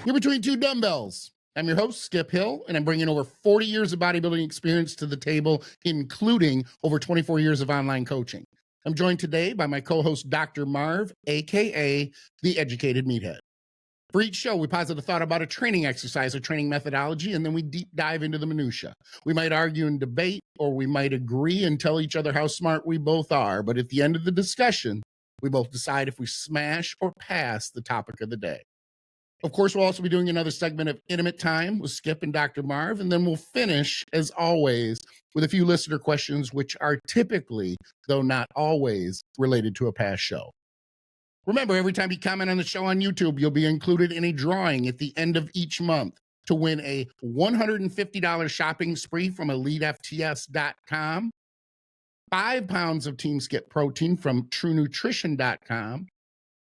You're Between Two Dumbbells. I'm your host, Skip Hill, and I'm bringing over 40 years of bodybuilding experience to the table, including over 24 years of online coaching. I'm joined today by my co-host, Dr. Marv, aka The Educated Meathead. For each show, we posit a thought about a training exercise or training methodology, and then we deep dive into the minutia. We might argue and debate, or we might agree and tell each other how smart we both are, but at the end of the discussion, we both decide if we smash or pass the topic of the day. Of course, we'll also be doing another segment of Intimate Time with Skip and Dr. Marv, and then we'll finish, as always, with a few listener questions, which are typically, though not always, related to a past show. Remember, every time you comment on the show on YouTube, you'll be included in a drawing at the end of each month to win a $150 shopping spree from EliteFTS.com, 5 pounds of TEAMSKIP Protein from TrueNutrition.com,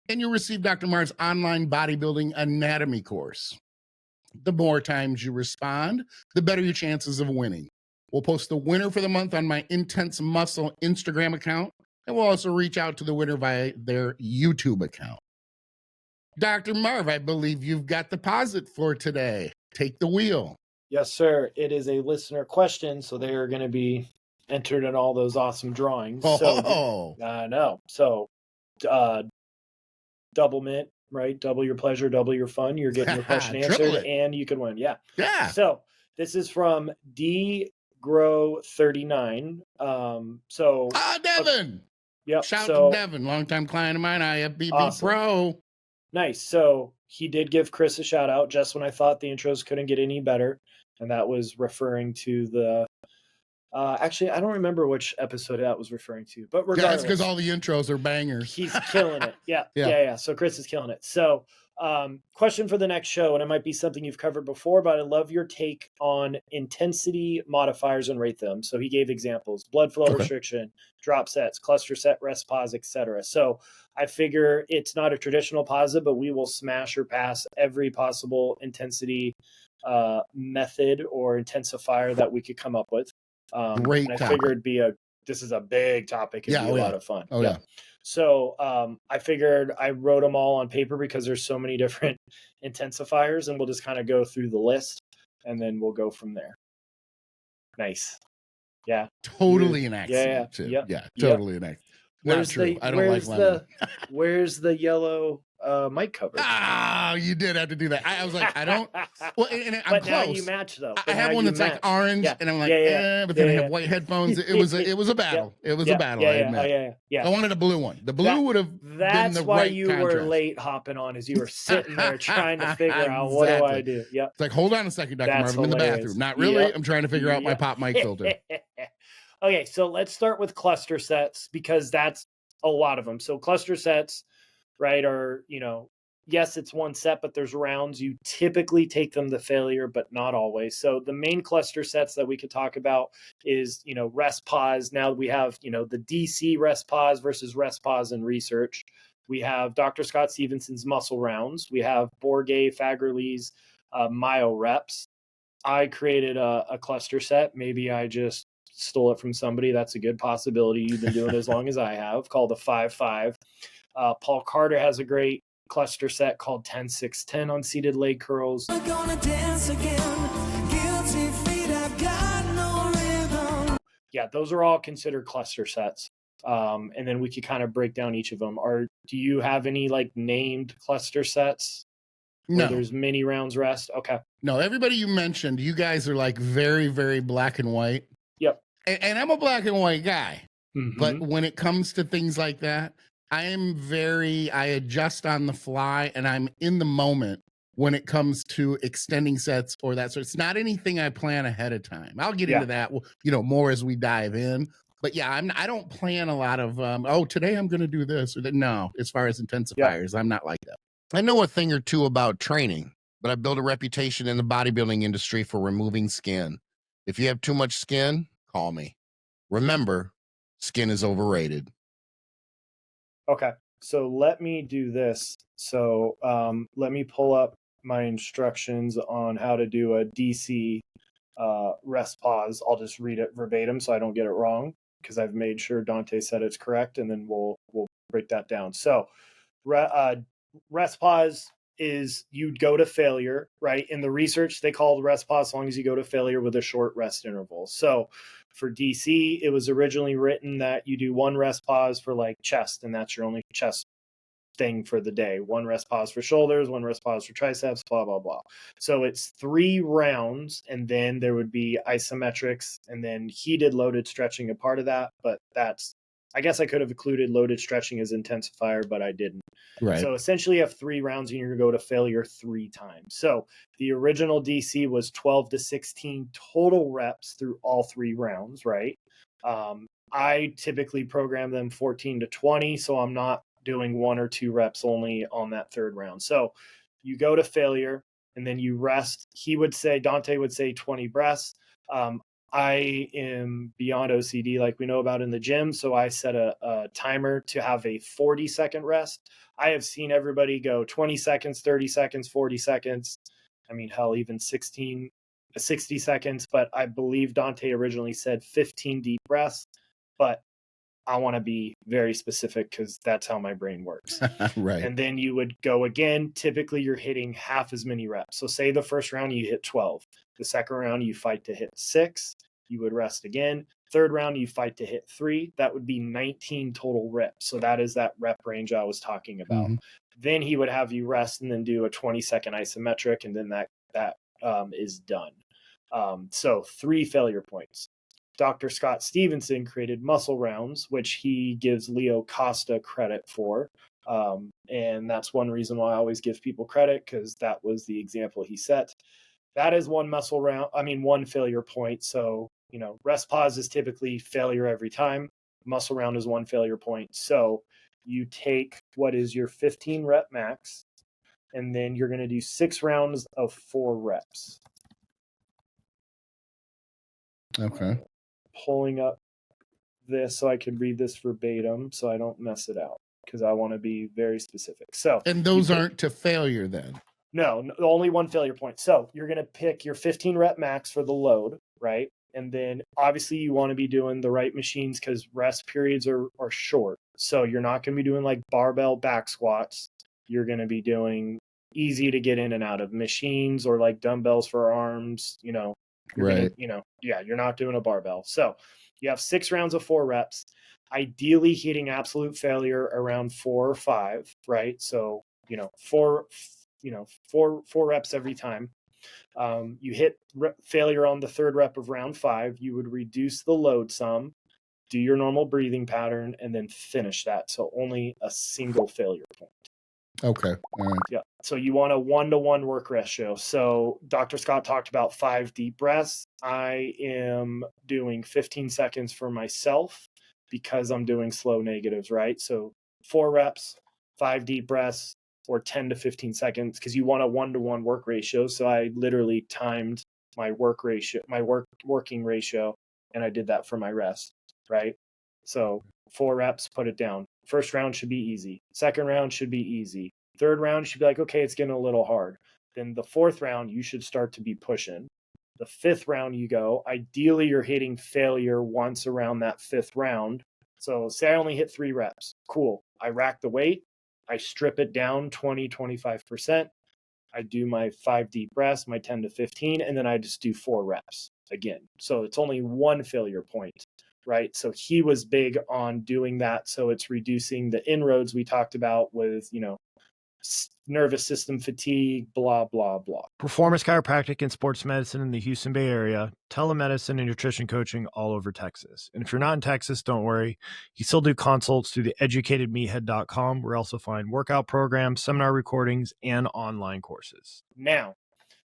and you'll receive Dr. Marv's online bodybuilding anatomy course. The more times you respond, the better your chances of winning. We'll post the winner for the month on my Intense Muscle Instagram account, and we'll also reach out to the winner via their YouTube account. Dr. Marv, I believe you've got the posit for today. Take the wheel. Yes, sir. It is a listener question, so they are going to be entered in all those awesome drawings. I know. So, double mint, right? Double your pleasure, double your fun. You're getting your question answered, and you can win. Yeah. So this is from DGrow39. Devin. Yep. Shout out to Devin, longtime client of mine, IFBB awesome. Pro. Nice. So he did give Chris a shout out just when I thought the intros couldn't get any better, and that was referring to the. Actually, I don't remember which episode that was referring to, but regardless. Yeah, that's because all the intros are bangers. He's killing it. Yeah. So Chris is killing it. So question for the next show, and it might be something you've covered before, but I love your take on intensity modifiers and rate them. So he gave examples: blood flow restriction, drop sets, cluster set, rest pause, etc. So I figure it's not a traditional posit, but we will smash or pass every possible intensity method or intensifier that we could come up with. Great and I topic. figured this is a big topic. It'd be a lot of fun. So I figured I wrote them all on paper because there's so many different intensifiers, and we'll just kind of go through the list and then we'll go from there. Nice. Yeah. Totally an accident. Yeah. Totally an accident. Not true. I don't like lemon. Where's the yellow mic cover? You did have to do that. I was like, I don't. Well, and I'm but close. Now you match though. I have one that's like orange, and I'm like, but then I have white headphones. It was a battle. It was a battle. I admit. I wanted a blue one. The blue would have been the right contrast. That's why you were late hopping on, is you were sitting there trying to figure out what do I do. Yep. It's like, hold on a second, Dr. Marv. I'm in the bathroom. Not really. Yep. I'm trying to figure out my pop mic filter. Okay, so let's start with cluster sets, because that's a lot of them. So cluster sets, right, are, yes, it's one set, but there's rounds. You typically take them to failure, but not always. So the main cluster sets that we could talk about is, rest pause. Now we have, the DC rest pause versus rest pause in research. We have Dr. Scott Stevenson's muscle rounds. We have Bourget, Fagerly's Myo-Reps. I created a cluster set. Maybe I just stole it from somebody. That's a good possibility. You've been doing it as long as I have, called the 5-5. Paul Carter has a great cluster set called 10-6-10 on seated leg curls. I'm gonna dance again. Guilty feet, I've got no rhythm. Yeah, those are all considered cluster sets. And then we could kind of break down each of them. Do you have any named cluster sets? No. There's mini rounds rest? Okay. No, everybody you mentioned, you guys are very, very black and white. Yep. And I'm a black and white guy. Mm-hmm. But when it comes to things like that, I adjust on the fly, and I'm in the moment when it comes to extending sets or that. So it's not anything I plan ahead of time. I'll get into that, more as we dive in. But yeah, I don't plan a lot of, today I'm going to do this or that. No, as far as intensifiers, I'm not like that. I know a thing or two about training, but I built a reputation in the bodybuilding industry for removing skin. If you have too much skin, call me. Remember, skin is overrated. Okay, so let me do this. So let me pull up my instructions on how to do a DC rest pause. I'll just read it verbatim so I don't get it wrong, because I've made sure Dante said it's correct, and then we'll break that down. So rest pause is you'd go to failure, right? In the research, they called rest pause as long as you go to failure with a short rest interval. So for DC, it was originally written that you do one rest pause for like chest, and that's your only chest thing for the day. One rest pause for shoulders, one rest pause for triceps, blah, blah, blah. So it's 3 rounds, and then there would be isometrics, and then heated loaded stretching a part of that. But that's, I guess I could have included loaded stretching as intensifier, but I didn't. Right. So essentially you have 3 rounds and you're going to go to failure 3 times. So the original DC was 12 to 16 total reps through all 3 rounds, right? I typically program them 14 to 20, so I'm not doing 1 or 2 reps only on that 3rd round. So you go to failure and then you rest. Dante would say 20 breaths. I am beyond OCD like we know about in the gym. So I set a timer to have a 40-second rest. I have seen everybody go 20 seconds, 30 seconds, 40 seconds. I mean, hell, even 60 seconds. But I believe Dante originally said 15 deep breaths. But I want to be very specific because that's how my brain works. Right. And then you would go again. Typically, you're hitting half as many reps. So say the first round you hit 12. The second round you fight to hit 6. You would rest again. 3rd round you fight to hit 3. That would be 19 total reps. So that is that rep range I was talking about. Mm-hmm. Then he would have you rest and then do a 20-second isometric, and then that is done. So 3 failure points. Dr. Scott Stevenson created muscle rounds, which he gives Leo Costa credit for. And that's one reason why I always give people credit, because that was the example he set. That is one failure point. So, rest pause is typically failure every time. Muscle round is 1 failure point. So you take what is your 15 rep max, and then you're going to do 6 rounds of 4 reps. Okay. Pulling up this so I can read this verbatim so I don't mess it out, because I want to be very specific. So, and those aren't to failure then? No, only 1 failure point. So you're going to pick your 15 rep max for the load, right? And then obviously you want to be doing the right machines because rest periods are short. So you're not going to be doing like barbell back squats. You're going to be doing easy to get in and out of machines, or like dumbbells for arms, Right. You're not doing a barbell. So you have 6 rounds of 4 reps, ideally hitting absolute failure around 4 or 5, right? So, 4 reps every time. You hit failure on the 3rd rep of round 5, you would reduce the load some, do your normal breathing pattern, and then finish that. So only a single failure point. Okay. All right. Yeah. So you want a 1-to-1 work ratio. So Dr. Scott talked about 5 deep breaths. I am doing 15 seconds for myself because I'm doing slow negatives, right? So 4 reps, 5 deep breaths, or 10 to 15 seconds, because you want a 1-to-1 work ratio. So I literally timed my working ratio, and I did that for my rest, right? So 4 reps, put it down. First round should be easy. Second round should be easy. 3rd round should be like, okay, it's getting a little hard. Then the 4th round, you should start to be pushing. The 5th round you go, ideally you're hitting failure once around that 5th round. So say I only hit 3 reps. Cool. I rack the weight. I strip it down 20, 25%. I do my 5 deep breaths, my 10 to 15, and then I just do 4 reps again. So it's only 1 failure point, right? So he was big on doing that. So it's reducing the inroads we talked about with, nervous system fatigue, blah, blah, blah. Performance chiropractic and sports medicine in the Houston Bay Area, telemedicine and nutrition coaching all over Texas. And if you're not in Texas, don't worry. You still do consults through the educatedmeathead.com, where you also find workout programs, seminar recordings, and online courses. Now,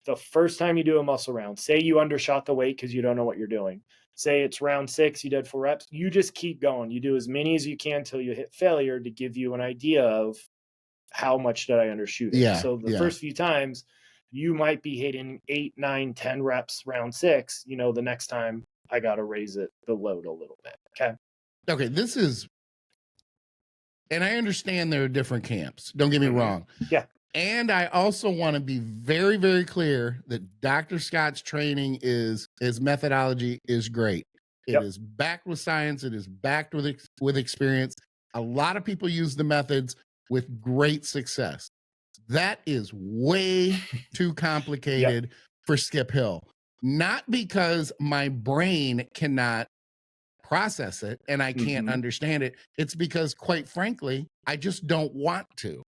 the first time you do a muscle round, say you undershot the weight because you don't know what you're doing. Say it's round 6, you did 4 reps. You just keep going. You do as many as you can until you hit failure to give you an idea of how much did I undershoot it. Yeah, so the first few times you might be hitting 8, 9, 10 reps round 6. The next time I got to raise the load a little bit. Okay. This is, and I understand there are different camps. Don't get me wrong. Yeah. And I also want to be very, very clear that Dr. Scott's training his methodology is great. It is backed with science. It is backed with experience. A lot of people use the methods with great success. That is way too complicated for Skip Hill. Not because my brain cannot process it and I can't understand it. It's because, quite frankly, I just don't want to.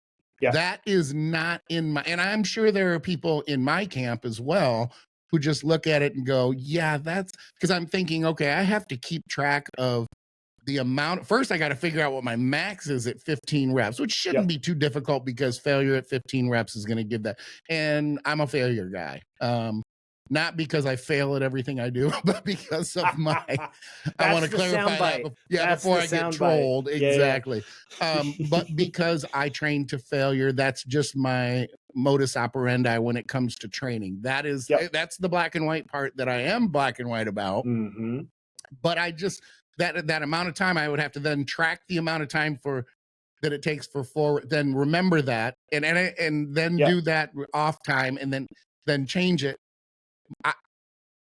Yeah. That is not in my, and I'm sure there are people in my camp as well who just look at it and go, yeah, that's because I'm thinking, okay, I have to keep track of the amount. First, I got to figure out what my max is at 15 reps, which shouldn't be too difficult because failure at 15 reps is going to give that. And I'm a failure guy. Not because I fail at everything I do, but because of my, I want to clarify that before I get trolled. Exactly. But because I train to failure, that's just my modus operandi when it comes to training. That is, that's the black and white part that I am black and white about. But I just, that amount of time I would have to then track the amount of time that it takes for forward, then remember that and then do that off time and then change it.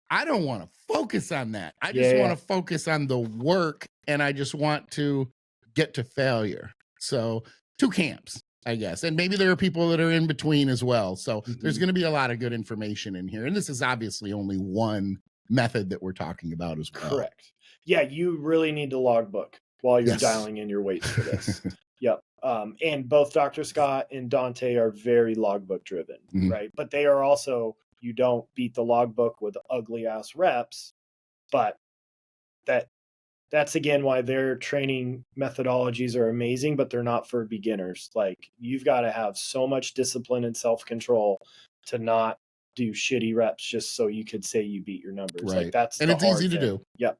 I don't want to focus on that. I just want to focus on the work and I just want to get to failure. So 2 camps, I guess. And maybe there are people that are in between as well. So there's going to be a lot of good information in here. And this is obviously only one method that we're talking about as well. Correct. Yeah, you really need to logbook while you're dialing in your weights for this. And both Dr. Scott and Dante are very logbook driven, right? But they are also, you don't beat the logbook with ugly ass reps, but that's again why their training methodologies are amazing, but they're not for beginners. Like you've got to have so much discipline and self-control to not do shitty reps just so you could say you beat your numbers. Right. Like that's, and it's easy to do. Yep.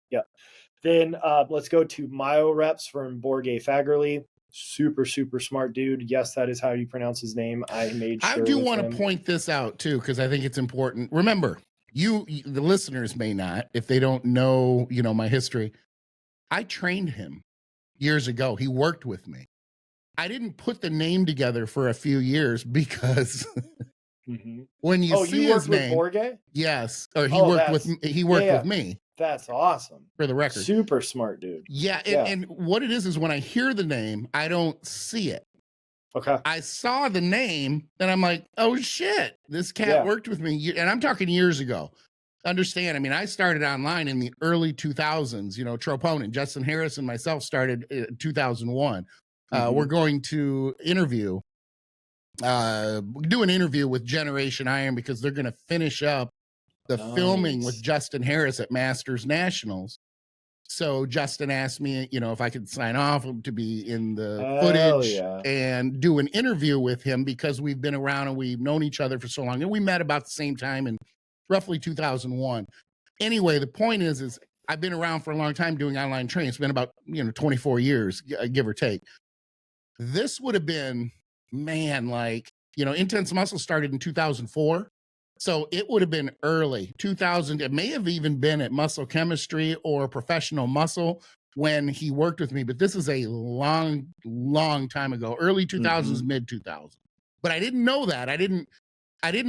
Then let's go to Myo-Reps from Borge Fagerly. Super smart dude. Yes, that is how you pronounce his name. I made sure. I do want to point this out too, because I think it's important. Remember, the listeners may not, if they don't know, my history. I trained him years ago. He worked with me. I didn't put the name together for a few years because when you see his name, with Borge? Yes, or he worked with me. That's awesome. For the record. Super smart dude. Yeah, and what it is when I hear the name, I don't see it. Okay. I saw the name, and I'm like, oh shit, this cat worked with me. And I'm talking years ago. Understand, I mean, I started online in the early 2000s, Troponin, Justin Harris and myself started in 2001. We're going to do an interview with Generation Iron because they're going to finish up the filming with Justin Harris at Masters Nationals. So Justin asked me, if I could sign off to be in the footage and do an interview with him because we've been around and we've known each other for so long. And we met about the same time in roughly 2001. Anyway, the point is I've been around for a long time doing online training. It's been about, 24 years, give or take. This would have been, Intense Muscle started in 2004. So it would have been early 2000. It may have even been at Muscle Chemistry or Professional Muscle when he worked with me. But this is a long time ago, early 2000s, mid 2000s. But I didn't know that. I didn't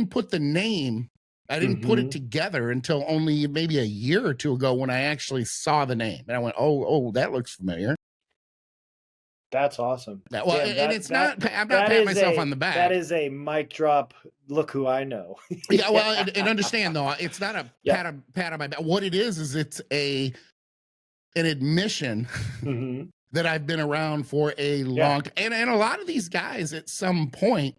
put the name. I didn't put it together until only maybe a year or two ago when I actually saw the name. And I went, oh, that looks familiar. That's awesome. I'm not patting myself on the back. That is a mic drop. Look who I know. Yeah, well, and understand though, it's not a pat on my back. What it is it's an admission that I've been around for a long time. And a lot of these guys at some point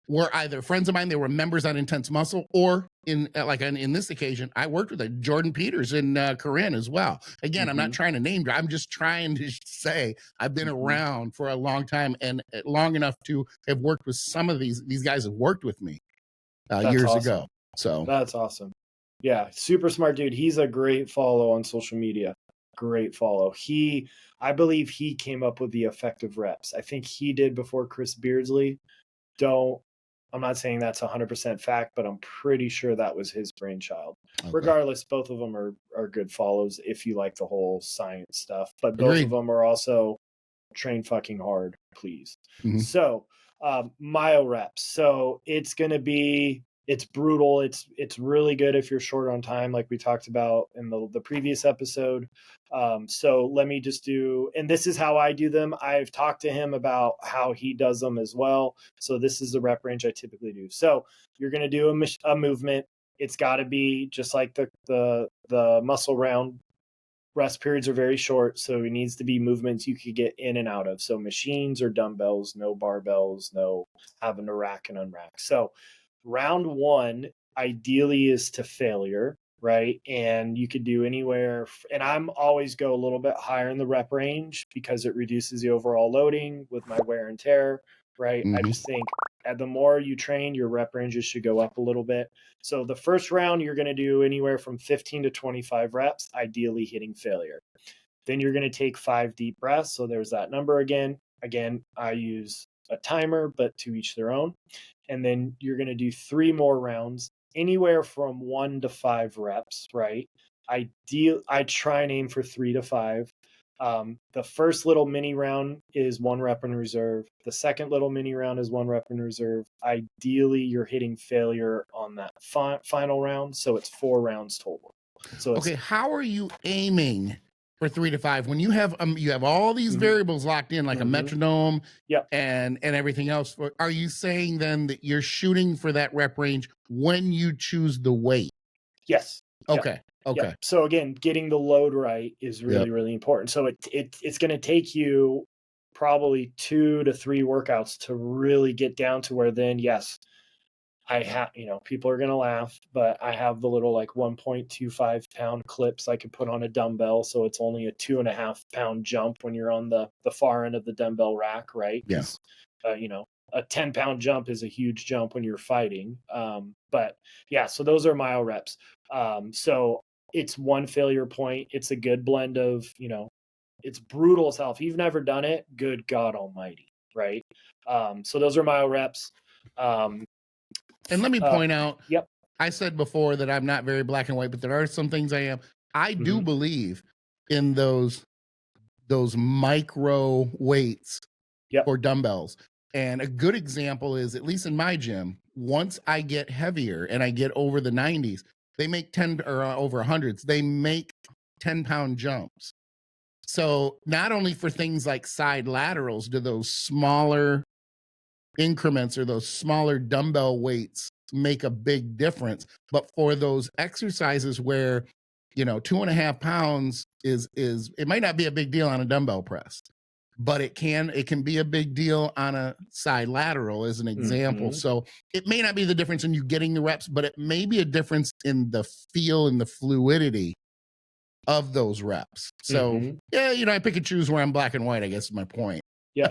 were either friends of mine, they were members on Intense Muscle, or in this occasion, I worked with Jordan Peters in Corinne as well. Again, I'm not trying to name drop. I'm just trying to say I've been around for a long time and long enough to have worked with some of these guys have worked with me years ago. So that's awesome. Yeah, super smart dude. He's a great follow on social media. Great follow. I believe he came up with the effective reps. I think he did before Chris Beardsley. I'm not saying that's 100% fact, but I'm pretty sure that was his brainchild. Okay. Regardless, both of them are good follows if you like the whole science stuff. But both of them are also train fucking hard, please. So, Myo-Reps. So it's going to be It's brutal. It's really good if you're short on time, like we talked about in the previous episode. So let me just do, and this is how I do them. I've talked to him about how he does them as well. So this is the rep range I typically do. So you're going to do a movement. It's got to be just like the muscle round. Rest periods are very short, so it needs to be movements you could get in and out of. So machines or dumbbells, no barbells, no having to rack and unrack. So round one ideally is to failure, right? And you could do anywhere, and I'm always go a little bit higher in the rep range because it reduces the overall loading with my wear and tear, right? I just think the more you train, your rep ranges should go up a little bit. So the first round, you're going to do anywhere from 15 to 25 reps, ideally hitting failure. Then you're going to take 5 deep breaths. So there's that number again. Again, I use a timer, but to each their own. And then you're going to do 3 more rounds, anywhere from 1 to 5 reps, right? I try and aim for 3 to 5. The first little mini round is 1 rep in reserve. The second little mini round is 1 rep in reserve. Ideally, you're hitting failure on that final round. So it's 4 rounds total. So okay, how are you aiming for 3 to 5 when you have all these variables locked in, like a metronome and everything else? Are you saying then that you're shooting for that rep range when you choose the weight? Yes. Okay. Yep. Okay. Yep. So again, getting the load right is really, really important. So it's going to take you probably 2 to 3 workouts to really get down to where then, yes, I have, people are going to laugh, but I have the little like 1.25 pound clips I could put on a dumbbell. So it's only a 2.5 pound jump when you're on the far end of the dumbbell rack, right? Yes. A 10 pound jump is a huge jump when you're fighting. But yeah, so those are Myo-Reps. So it's 1 failure point. It's a good blend of, it's brutal as hell. If you've never done it, good God almighty, right? So those are Myo-Reps. And let me point out, Yep. I said before that I'm not very black and white, but there are some things I am. I do believe in those micro weights for dumbbells. And a good example is, at least in my gym, once I get heavier and I get over the 90s, they make 10 or over 100s, they make 10-pound jumps. So not only for things like side laterals do those smaller increments or those smaller dumbbell weights make a big difference, but for those exercises where 2.5 pounds is it might not be a big deal on a dumbbell press, but it can be a big deal on a side lateral as an example. So it may not be the difference in you getting the reps, but it may be a difference in the feel and the fluidity of those reps. So yeah, I pick and choose where I'm black and white, I guess is my point. Yeah.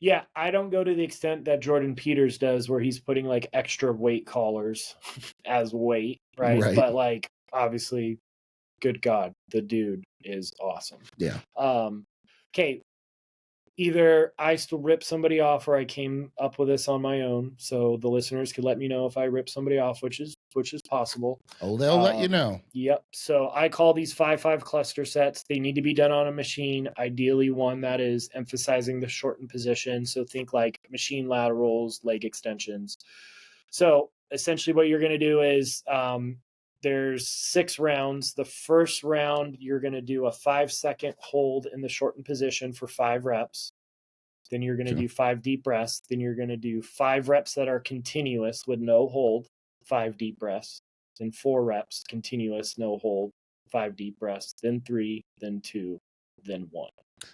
Yeah, I don't go to the extent that Jordan Peters does, where he's putting like extra weight collars as weight, right? But like, obviously, good God, the dude is awesome. Yeah. Okay. Either I still rip somebody off, or I came up with this on my own. So the listeners could let me know if I rip somebody off, which is possible. Oh, they'll let you know. Yep. So I call these 5-5 cluster sets. They need to be done on a machine, ideally one that is emphasizing the shortened position. So think like machine laterals, leg extensions. So essentially what you're going to do is there's 6 rounds. The first round, you're going to do a 5-second hold in the shortened position for 5 reps. Then you're going to do 5 deep breaths. Then you're going to do 5 reps that are continuous with no hold, 5 deep breaths. Then 4 reps, continuous, no hold, 5 deep breaths. Then 3, then 2, then 1.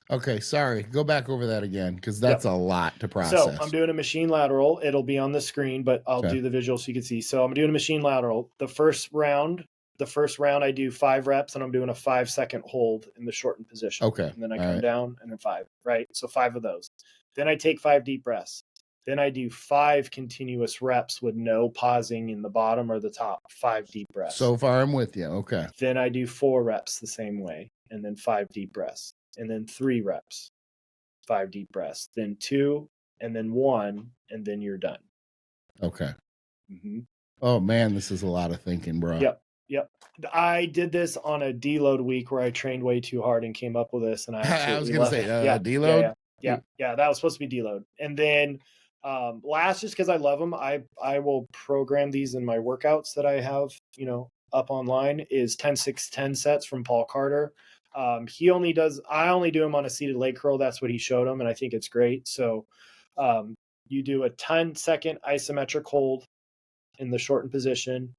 Okay, sorry. Go back over that again, because that's a lot to process. So I'm doing a machine lateral. It'll be on the screen, but I'll do the visual so you can see. So I'm doing a machine lateral. The first round I do 5 reps, and I'm doing a 5-second hold in the shortened position. Okay. And then I come down, and then 5, right? So 5 of those. Then I take 5 deep breaths. Then I do 5 continuous reps with no pausing in the bottom or the top, 5 deep breaths. So far, I'm with you. Okay. Then I do 4 reps the same way, and then 5 deep breaths. And then 3 reps, 5 deep breaths. Then 2, and then 1, and then you're done. Okay. Oh, man, this is a lot of thinking, bro. Yep. I did this on a deload week where I trained way too hard and came up with this. And I was going to say, deload? Yeah, that was supposed to be deload. And then Last, just because I love them, I will program these in my workouts that I have, up online, is 10-6-10 sets from Paul Carter. I only do them on a seated leg curl. That's what he showed him, and I think it's great. So you do a 10-second isometric hold in the shortened position,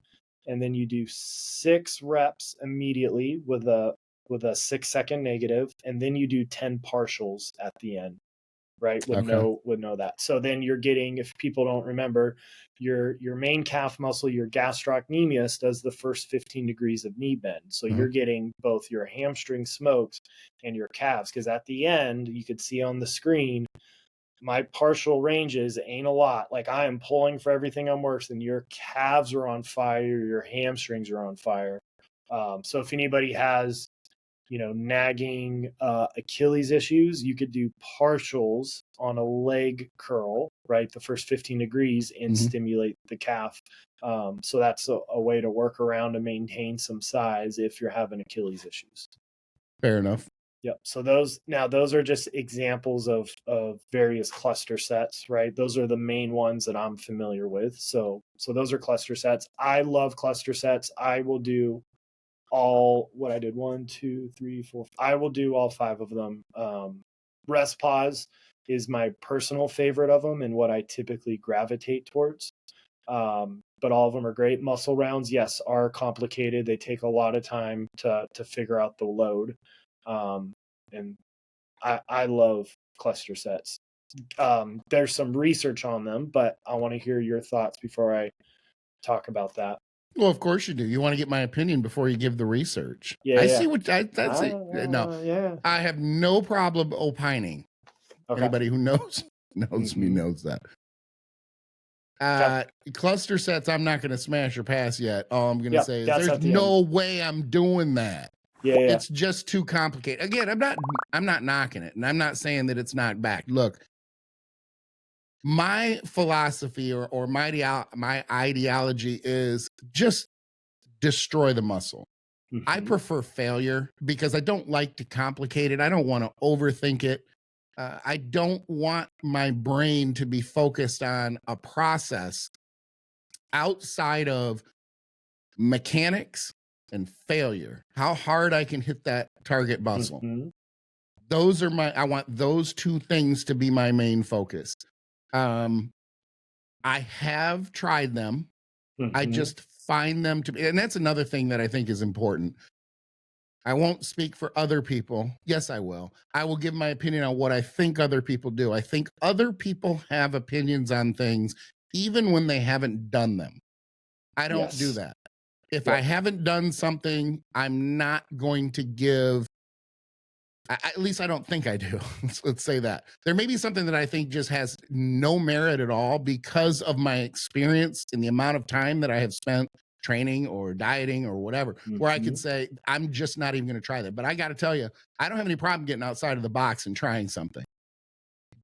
and then you do 6 reps immediately with a 6-second negative, and then you do 10 partials at the end, right? With no that. So then you're getting, if people don't remember, your main calf muscle, your gastrocnemius, does the first 15 degrees of knee bend. So you're getting both your hamstring smoked and your calves, because at the end, you could see on the screen, my partial ranges ain't a lot. Like, I am pulling for everything I'm worse, and your calves are on fire, your hamstrings are on fire. So if anybody has, nagging Achilles issues, you could do partials on a leg curl, right? The first 15 degrees, and stimulate the calf. So that's a way to work around to maintain some size if you're having Achilles issues. Fair enough. Yep. So those are just examples of various cluster sets, right? Those are the main ones that I'm familiar with. So those are cluster sets. I love cluster sets. I will do all what I did 1, 2, 3, 4. I will do all 5 of them. Rest pause is my personal favorite of them and what I typically gravitate towards. But all of them are great. Muscle rounds, yes, are complicated. They take a lot of time to figure out the load. And I love cluster sets. There's some research on them, but I want to hear your thoughts before I talk about that. Well, of course you do. You want to get my opinion before you give the research. Yeah, I see what that's it. No, yeah. I have no problem opining. Okay. Anybody who knows me knows that. Cluster sets, I'm not going to smash or pass yet. All I'm going to say is there's no way I'm doing that. Yeah. It's just too complicated. Again, I'm not knocking it, and I'm not saying that it's not back. Look, my philosophy or my ideology is just destroy the muscle. I prefer failure because I don't like to complicate it. I don't want to overthink it. I don't want my brain to be focused on a process outside of mechanics and failure, how hard I can hit that target muscle. I want those 2 things to be my main focus. I have tried them. I just find them to be, and that's another thing that I think is important. I won't speak for other people. Yes, I will. I will give my opinion on what I think other people do. I think other people have opinions on things even when they haven't done them. I don't do that. If I haven't done something, I'm not going to give, at least I don't think I do. Let's say that. There may be something that I think just has no merit at all because of my experience and the amount of time that I have spent training or dieting or whatever, where I could say, I'm just not even going to try that. But I got to tell you, I don't have any problem getting outside of the box and trying something.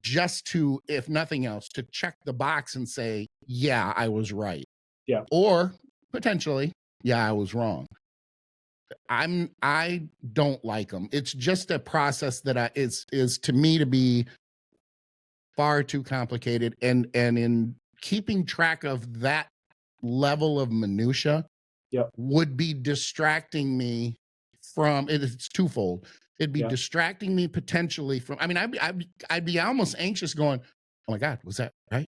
Just to, if nothing else, to check the box and say, yeah, I was right. Yeah. Or potentially, yeah, I was wrong. I don't like them. It's just a process that is to me to be far too complicated, and in keeping track of that level of minutia would be distracting me from it. It's twofold. It'd be distracting me potentially from, I mean, I'd be almost anxious going, oh my God, was that right?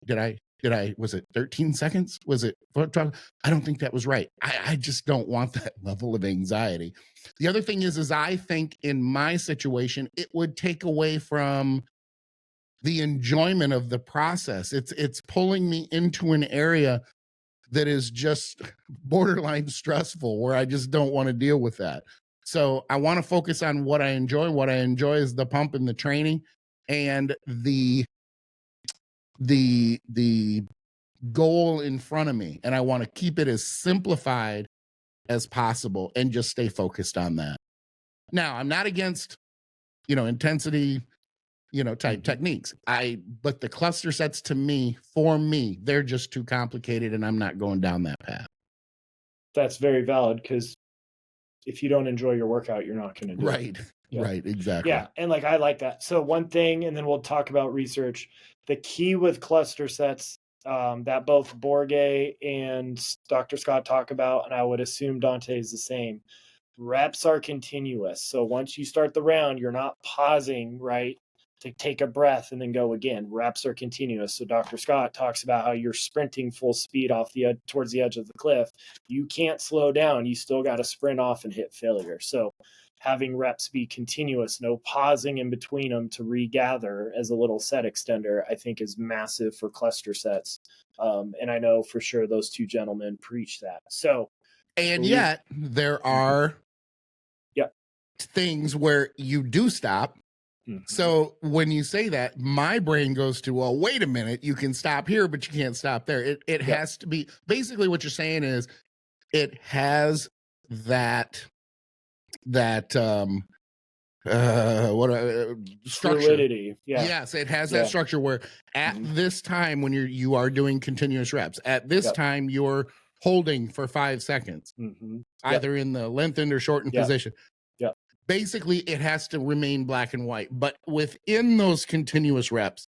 Was it 13 seconds? Was it 12? I don't think that was right. I just don't want that level of anxiety. The other thing is I think in my situation, it would take away from the enjoyment of the process. It's pulling me into an area that is just borderline stressful, where I just don't want to deal with that. So I want to focus on what I enjoy. What I enjoy is the pump and the training and the goal in front of me. And I want to keep it as simplified as possible and just stay focused on that. Now, I'm not against, intensity, type techniques. But the cluster sets for me, they're just too complicated, and I'm not going down that path. That's very valid, because if you don't enjoy your workout, you're not going to do it. Right, exactly. Yeah, and I like that. So one thing, and then we'll talk about research. the key with cluster sets that both Borge and Dr. Scott talk about, and I would assume Dante is the same. Reps are continuous. So once you start the round, you're not pausing, right, to take a breath and then go again. Reps are continuous. So Dr. Scott talks about how you're sprinting full speed off the towards the edge of the cliff. You can't slow down. You still got to sprint off and hit failure. So having reps be continuous, no pausing in between them to regather as a little set extender, I think is massive for cluster sets. And I know for sure those two gentlemen preach that. So, and yet there are things where you do stop. So when you say that, my brain goes to, well, wait a minute, you can stop here, but you can't stop there. It has to be, basically what you're saying is it has that structure. Fluidity. Yes, it has that structure where at this time when you are doing continuous reps, at this time you're holding for 5 seconds, either in the lengthened or shortened position. Basically, it has to remain black and white. But within those continuous reps,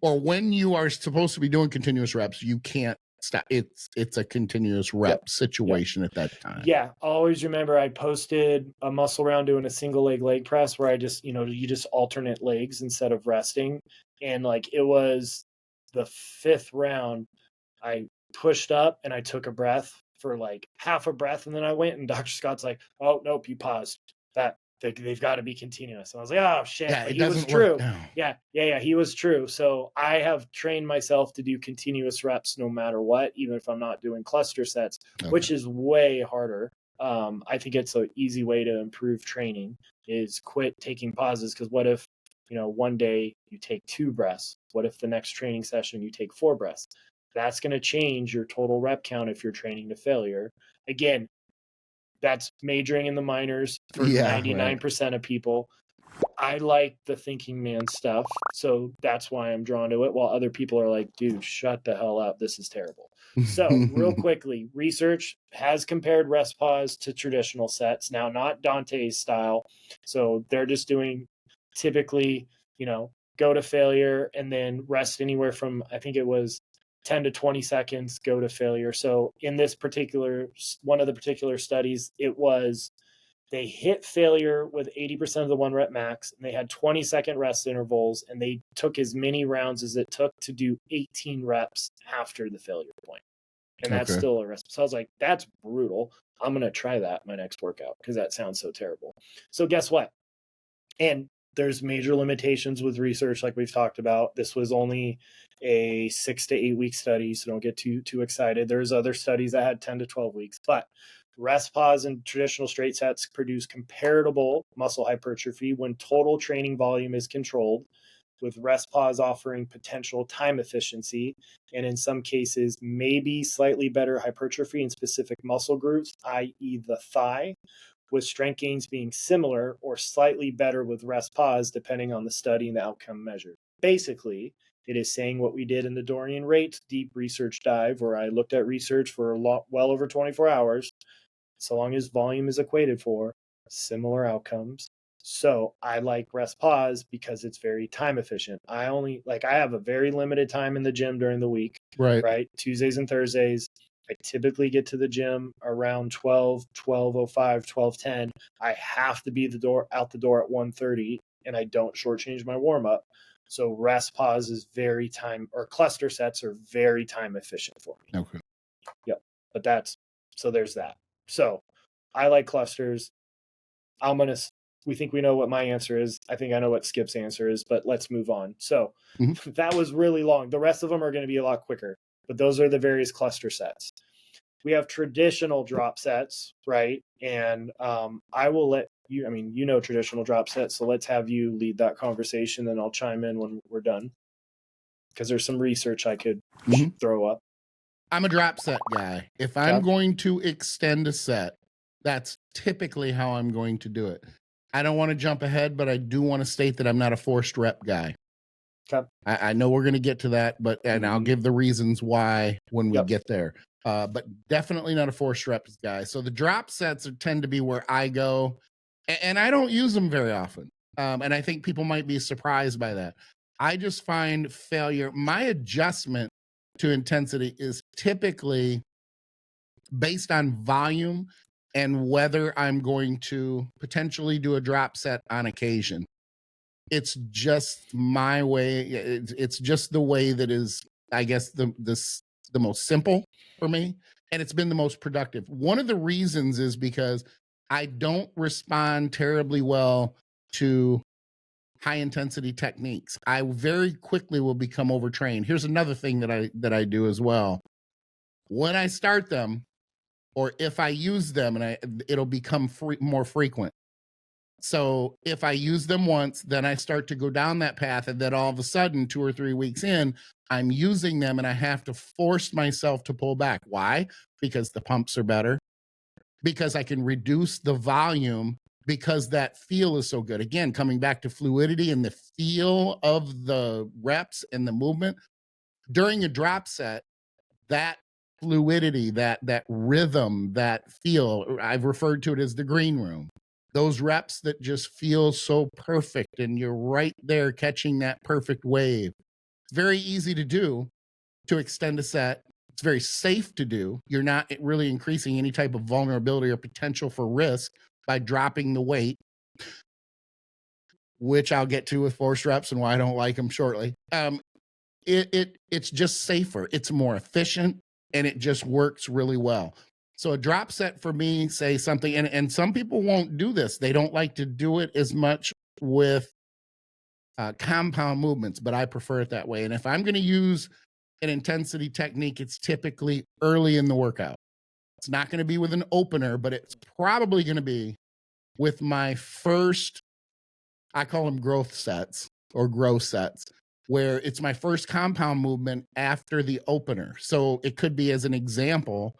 or when you are supposed to be doing continuous reps, you can't stop. It's a continuous rep situation at that time. Yeah, always remember I posted a muscle round doing a single leg press where I just, you just alternate legs instead of resting. And like it was the 5th round, I pushed up and I took a breath for like half a breath. And then I went and Dr. Scott's like, oh, nope, you paused. That they've got to be continuous. And I was like, oh shit, yeah, he was true. Yeah, he was true. So I have trained myself to do continuous reps no matter what, even if I'm not doing cluster sets, which is way harder. I think it's an easy way to improve training is quit taking pauses. Because what if, one day you take 2 breaths? What if the next training session you take 4 breaths? That's going to change your total rep count if you're training to failure. Again, that's majoring in the minors for 99% of people. I like the thinking man stuff, so that's why I'm drawn to it, while other people are like, dude, shut the hell up. This is terrible. So real quickly, research has compared rest pause to traditional sets. Now, not Dante's style. So they're just doing typically, go to failure and then rest anywhere from, I think it was 10 to 20 seconds, go to failure. So in this one of the particular studies, it was they hit failure with 80% of the 1 rep max, and they had 20-second rest intervals, and they took as many rounds as it took to do 18 reps after the failure point. And that's still a rest. So I was like, that's brutal. I'm going to try that my next workout because that sounds so terrible. So guess what? And there's major limitations with research like we've talked about. This was only a 6 to 8 week study, so don't get too excited. There's other studies that had 10 to 12 weeks, but rest pause and traditional straight sets produce comparable muscle hypertrophy when total training volume is controlled, with rest pause offering potential time efficiency and in some cases maybe slightly better hypertrophy in specific muscle groups, i.e. the thigh, with strength gains being similar or slightly better with rest pause depending on the study and the outcome measured. Basically, it is saying what we did in the Dorian Rates deep research dive, where I looked at research for well over 24 hours, so long as volume is equated for, similar outcomes. So I like rest pause because it's very time efficient. I have a very limited time in the gym during the week, right? Tuesdays and Thursdays. I typically get to the gym around 12, 12:05, 12:10. I have to be out the door at 1:30, and I don't shortchange my warm up. So rest pause is cluster sets are very time efficient for me. Okay. Yep. But there's that. So I like clusters. We think we know what my answer is. I think I know what Skip's answer is, but let's move on. So that was really long. The rest of them are going to be a lot quicker, but those are the various cluster sets. We have traditional drop sets, right? And I will let you, traditional drop sets. So let's have you lead that conversation and I'll chime in when we're done. Because there's some research I could throw up. I'm a drop set guy. If I'm going to extend a set, that's typically how I'm going to do it. I don't want to jump ahead, but I do want to state that I'm not a forced rep guy. Okay. I know we're going to get to that, and I'll give the reasons why when we get there. But definitely not a forced reps guy. So the drop sets tend to be where I go, and I don't use them very often. And I think people might be surprised by that. I just find failure. My adjustment to intensity is typically based on volume and whether I'm going to potentially do a drop set on occasion. It's just my way. It's just the way that is, I guess, the most simple for me, and it's been the most productive. One of the reasons is because I don't respond terribly well to high intensity techniques. I very quickly will become overtrained. Here's another thing that I do as well. When I start them, or if I use them, and it'll become more frequent. So if I use them once, then I start to go down that path, and then all of a sudden, 2 or 3 weeks in, I'm using them and I have to force myself to pull back. Why? Because the pumps are better, because I can reduce the volume, because that feel is so good. Again, coming back to fluidity and the feel of the reps and the movement during a drop set, that fluidity, that rhythm, that feel, I've referred to it as the green room. Those reps that just feel so perfect and you're right there catching that perfect wave. It's very easy to do to extend a set. It's very safe to do. You're not really increasing any type of vulnerability or potential for risk by dropping the weight, which I'll get to with forced reps and why I don't like them shortly. It's just safer. It's more efficient, and it just works really well. So a drop set for me, say something, and some people won't do this. They don't like to do it as much with compound movements, but I prefer it that way. And if I'm going to use an intensity technique, it's typically early in the workout. It's not going to be with an opener, but it's probably going to be with my first, I call them growth sets or grow sets, where it's my first compound movement after the opener. So it could be, as an example,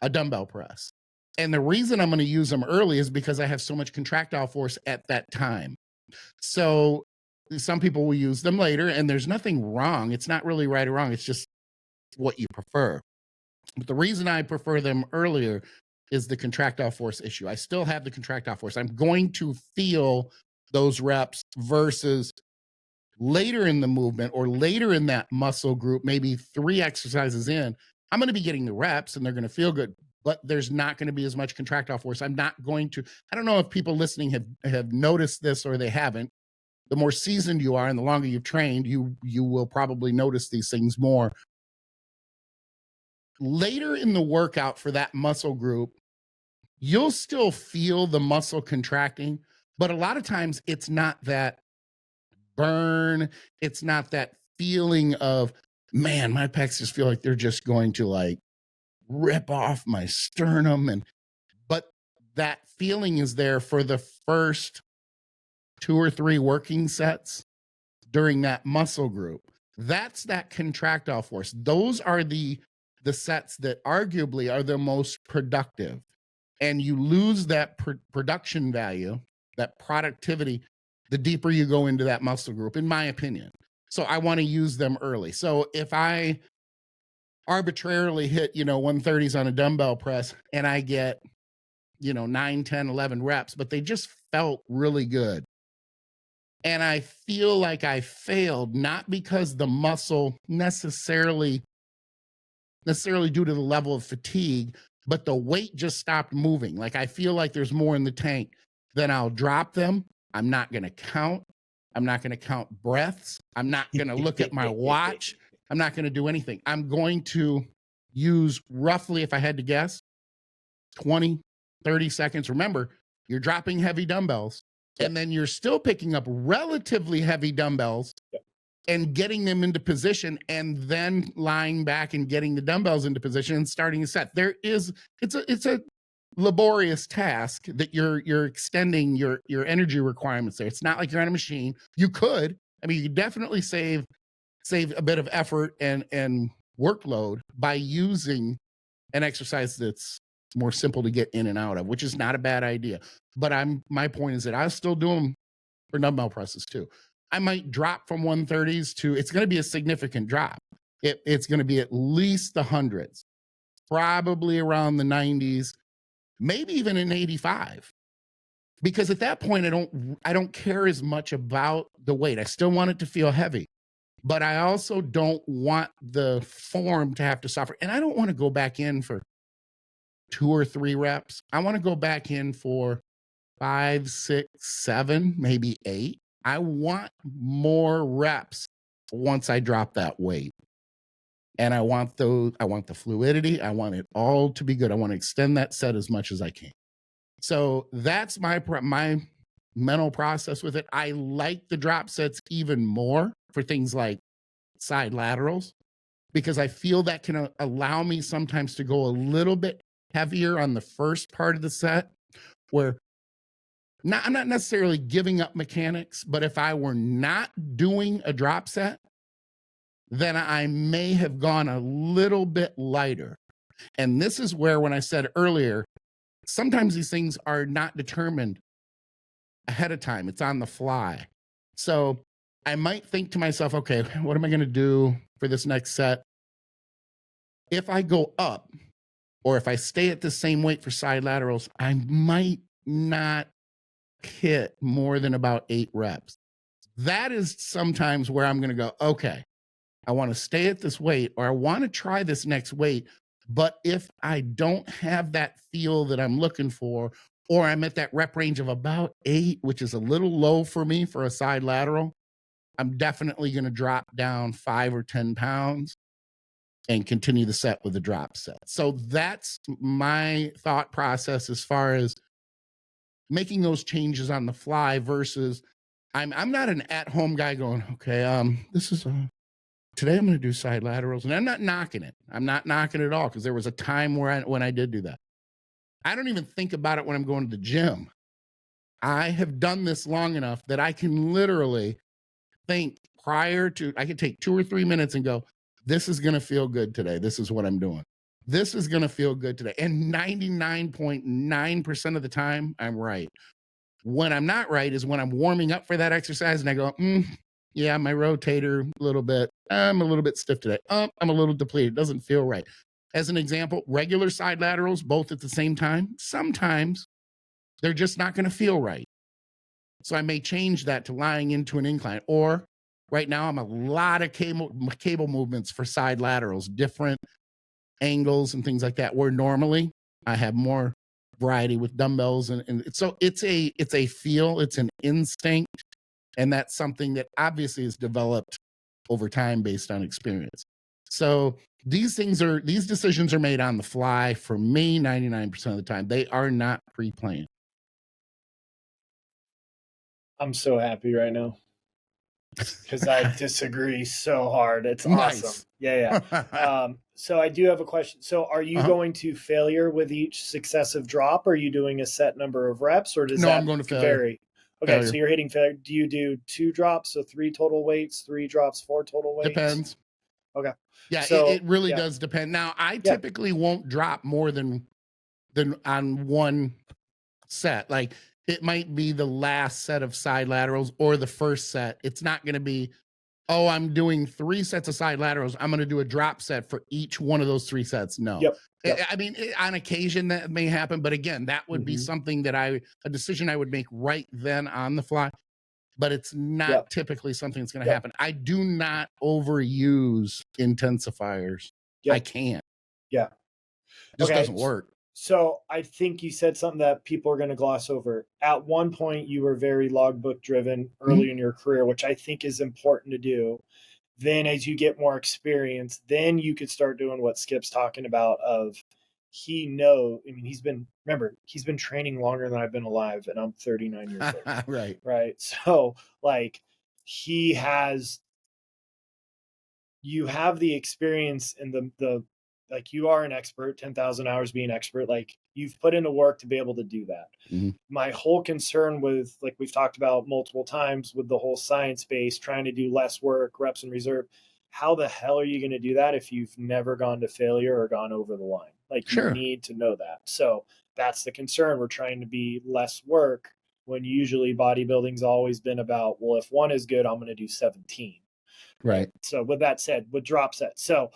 a dumbbell press. And the reason I'm going to use them early is because I have so much contractile force at that time. So some people will use them later, and there's nothing wrong. It's not really right or wrong. It's just what you prefer. But the reason I prefer them earlier is the contractile force issue. I still have the contractile force. I'm going to feel those reps versus later in the movement or later in that muscle group, maybe 3 exercises in, I'm going to be getting the reps and they're going to feel good, but there's not going to be as much contractile force. I'm not going to, I don't know if people listening have noticed this or they haven't. The more seasoned you are and the longer you've trained, you will probably notice these things more. Later in the workout for that muscle group, you'll still feel the muscle contracting, but a lot of times it's not that burn. It's not that feeling of, man, my pecs just feel like they're just going to like rip off my sternum. But that feeling is there for the first 2 or 3 working sets during that muscle group. That's that contractile force. Those are the sets that arguably are the most productive. And you lose that production value, that productivity, the deeper you go into that muscle group, in my opinion. So I want to use them early. So if I arbitrarily hit, 130s on a dumbbell press and I get, 9, 10, 11 reps, but they just felt really good. And I feel like I failed, not because the muscle necessarily due to the level of fatigue, but the weight just stopped moving. Like I feel like there's more in the tank. Then I'll drop them. I'm not going to count. I'm not going to count breaths. I'm not going to look at my watch. I'm not going to do anything. I'm going to use roughly, if I had to guess, 20, 30 seconds. Remember, you're dropping heavy dumbbells, and then you're still picking up relatively heavy dumbbells and getting them into position, and then lying back and getting the dumbbells into position and starting a set. It's a laborious task that you're extending your energy requirements there. It's not like you're on a machine. You could definitely save a bit of effort and workload by using an exercise that's more simple to get in and out of, which is not a bad idea. But my point is that I'll still do them for dumbbell presses too. I might drop from 130s to, it's going to be a significant drop. It's going to be at least the hundreds, probably around the 90s, maybe even an 85. Because at that point, I don't care as much about the weight. I still want it to feel heavy. but I also don't want the form to have to suffer. And I don't want to go back in for 2 or 3 reps. I want to go back in for 5, 6, 7, maybe 8. I want more reps once I drop that weight. And I want the fluidity. I want it all to be good. I want to extend that set as much as I can. So that's my mental process with it. I like the drop sets even more for things like side laterals, because I feel that can allow me sometimes to go a little bit heavier on the first part of the set, where I'm not necessarily giving up mechanics, but if I were not doing a drop set, then I may have gone a little bit lighter. And this is where, when I said earlier, sometimes these things are not determined ahead of time. It's on the fly. So I might think to myself, okay, what am I going to do for this next set? If I go up, or if I stay at the same weight for side laterals, I might not hit more than about 8 reps. That is sometimes where I'm going to go, okay, I want to stay at this weight, or I want to try this next weight. But if I don't have that feel that I'm looking for, or I'm at that rep range of about 8, which is a little low for me for a side lateral, I'm definitely going to drop down 5 or 10 pounds and continue the set with the drop set. So that's my thought process as far as making those changes on the fly, versus I'm not an at-home guy going, okay, this is today I'm going to do side laterals, and I'm not knocking it. I'm not knocking it at all, because there was a time when I did do that. I don't even think about it when I'm going to the gym. I have done this long enough that I can literally think I could take 2 or 3 minutes and go, this is going to feel good today. This is what I'm doing. This is going to feel good today. And 99.9% of the time, I'm right. When I'm not right is when I'm warming up for that exercise and I go, yeah, my rotator a little bit. I'm a little bit stiff today. I'm a little depleted. It doesn't feel right. As an example, regular side laterals, both at the same time, sometimes they're just not going to feel right. So I may change that to lying into an incline. Or right now, I'm a lot of cable movements for side laterals, different angles and things like that, where normally I have more variety with dumbbells. And so it's a feel, it's an instinct. And that's something that obviously is developed over time based on experience. So these decisions are made on the fly for me 99% of the time. They are not pre-planned. I'm so happy right now because I disagree so hard. It's Nice. awesome. Yeah. So I do have a question. So are you going to failure with each successive drop? Or are you doing a set number of reps, or does that I'm going to failure. vary? Okay, so you're hitting failure. Do you do 2 drops, so 3 total weights, 3 drops, 4 total weights? Depends. Okay. Yeah, so, it really does depend. Now, I typically won't drop more than on one set. Like, it might be the last set of side laterals or the first set. It's not going to be, oh, I'm doing 3 sets of side laterals. I'm going to do a drop set for each one of those 3 sets. No. Yep. I mean, on occasion that may happen, but again, that would be something that a decision I would make right then on the fly, but it's not typically something that's going to happen. I do not overuse intensifiers. I can't. Yeah. It just doesn't work. So I think you said something that people are going to gloss over. At one point, you were very logbook driven early in your career, which I think is important to do. Then as you get more experience, then you could start doing what Skip's talking about he's been training longer than I've been alive, and I'm 39 years old. Right. So like you have the experience and the like, you are an expert, 10,000 hours being expert, like you've put into work to be able to do that. My whole concern with, like we've talked about multiple times, with the whole science base, trying to do less work, reps and reserve, how the hell are you going to do that if you've never gone to failure or gone over the line? Like, you need to know that. So that's the concern. We're trying to be less work, when usually bodybuilding's always been about, well, if 1 is good, I'm going to do 17. Right. So with that said, with drop sets. So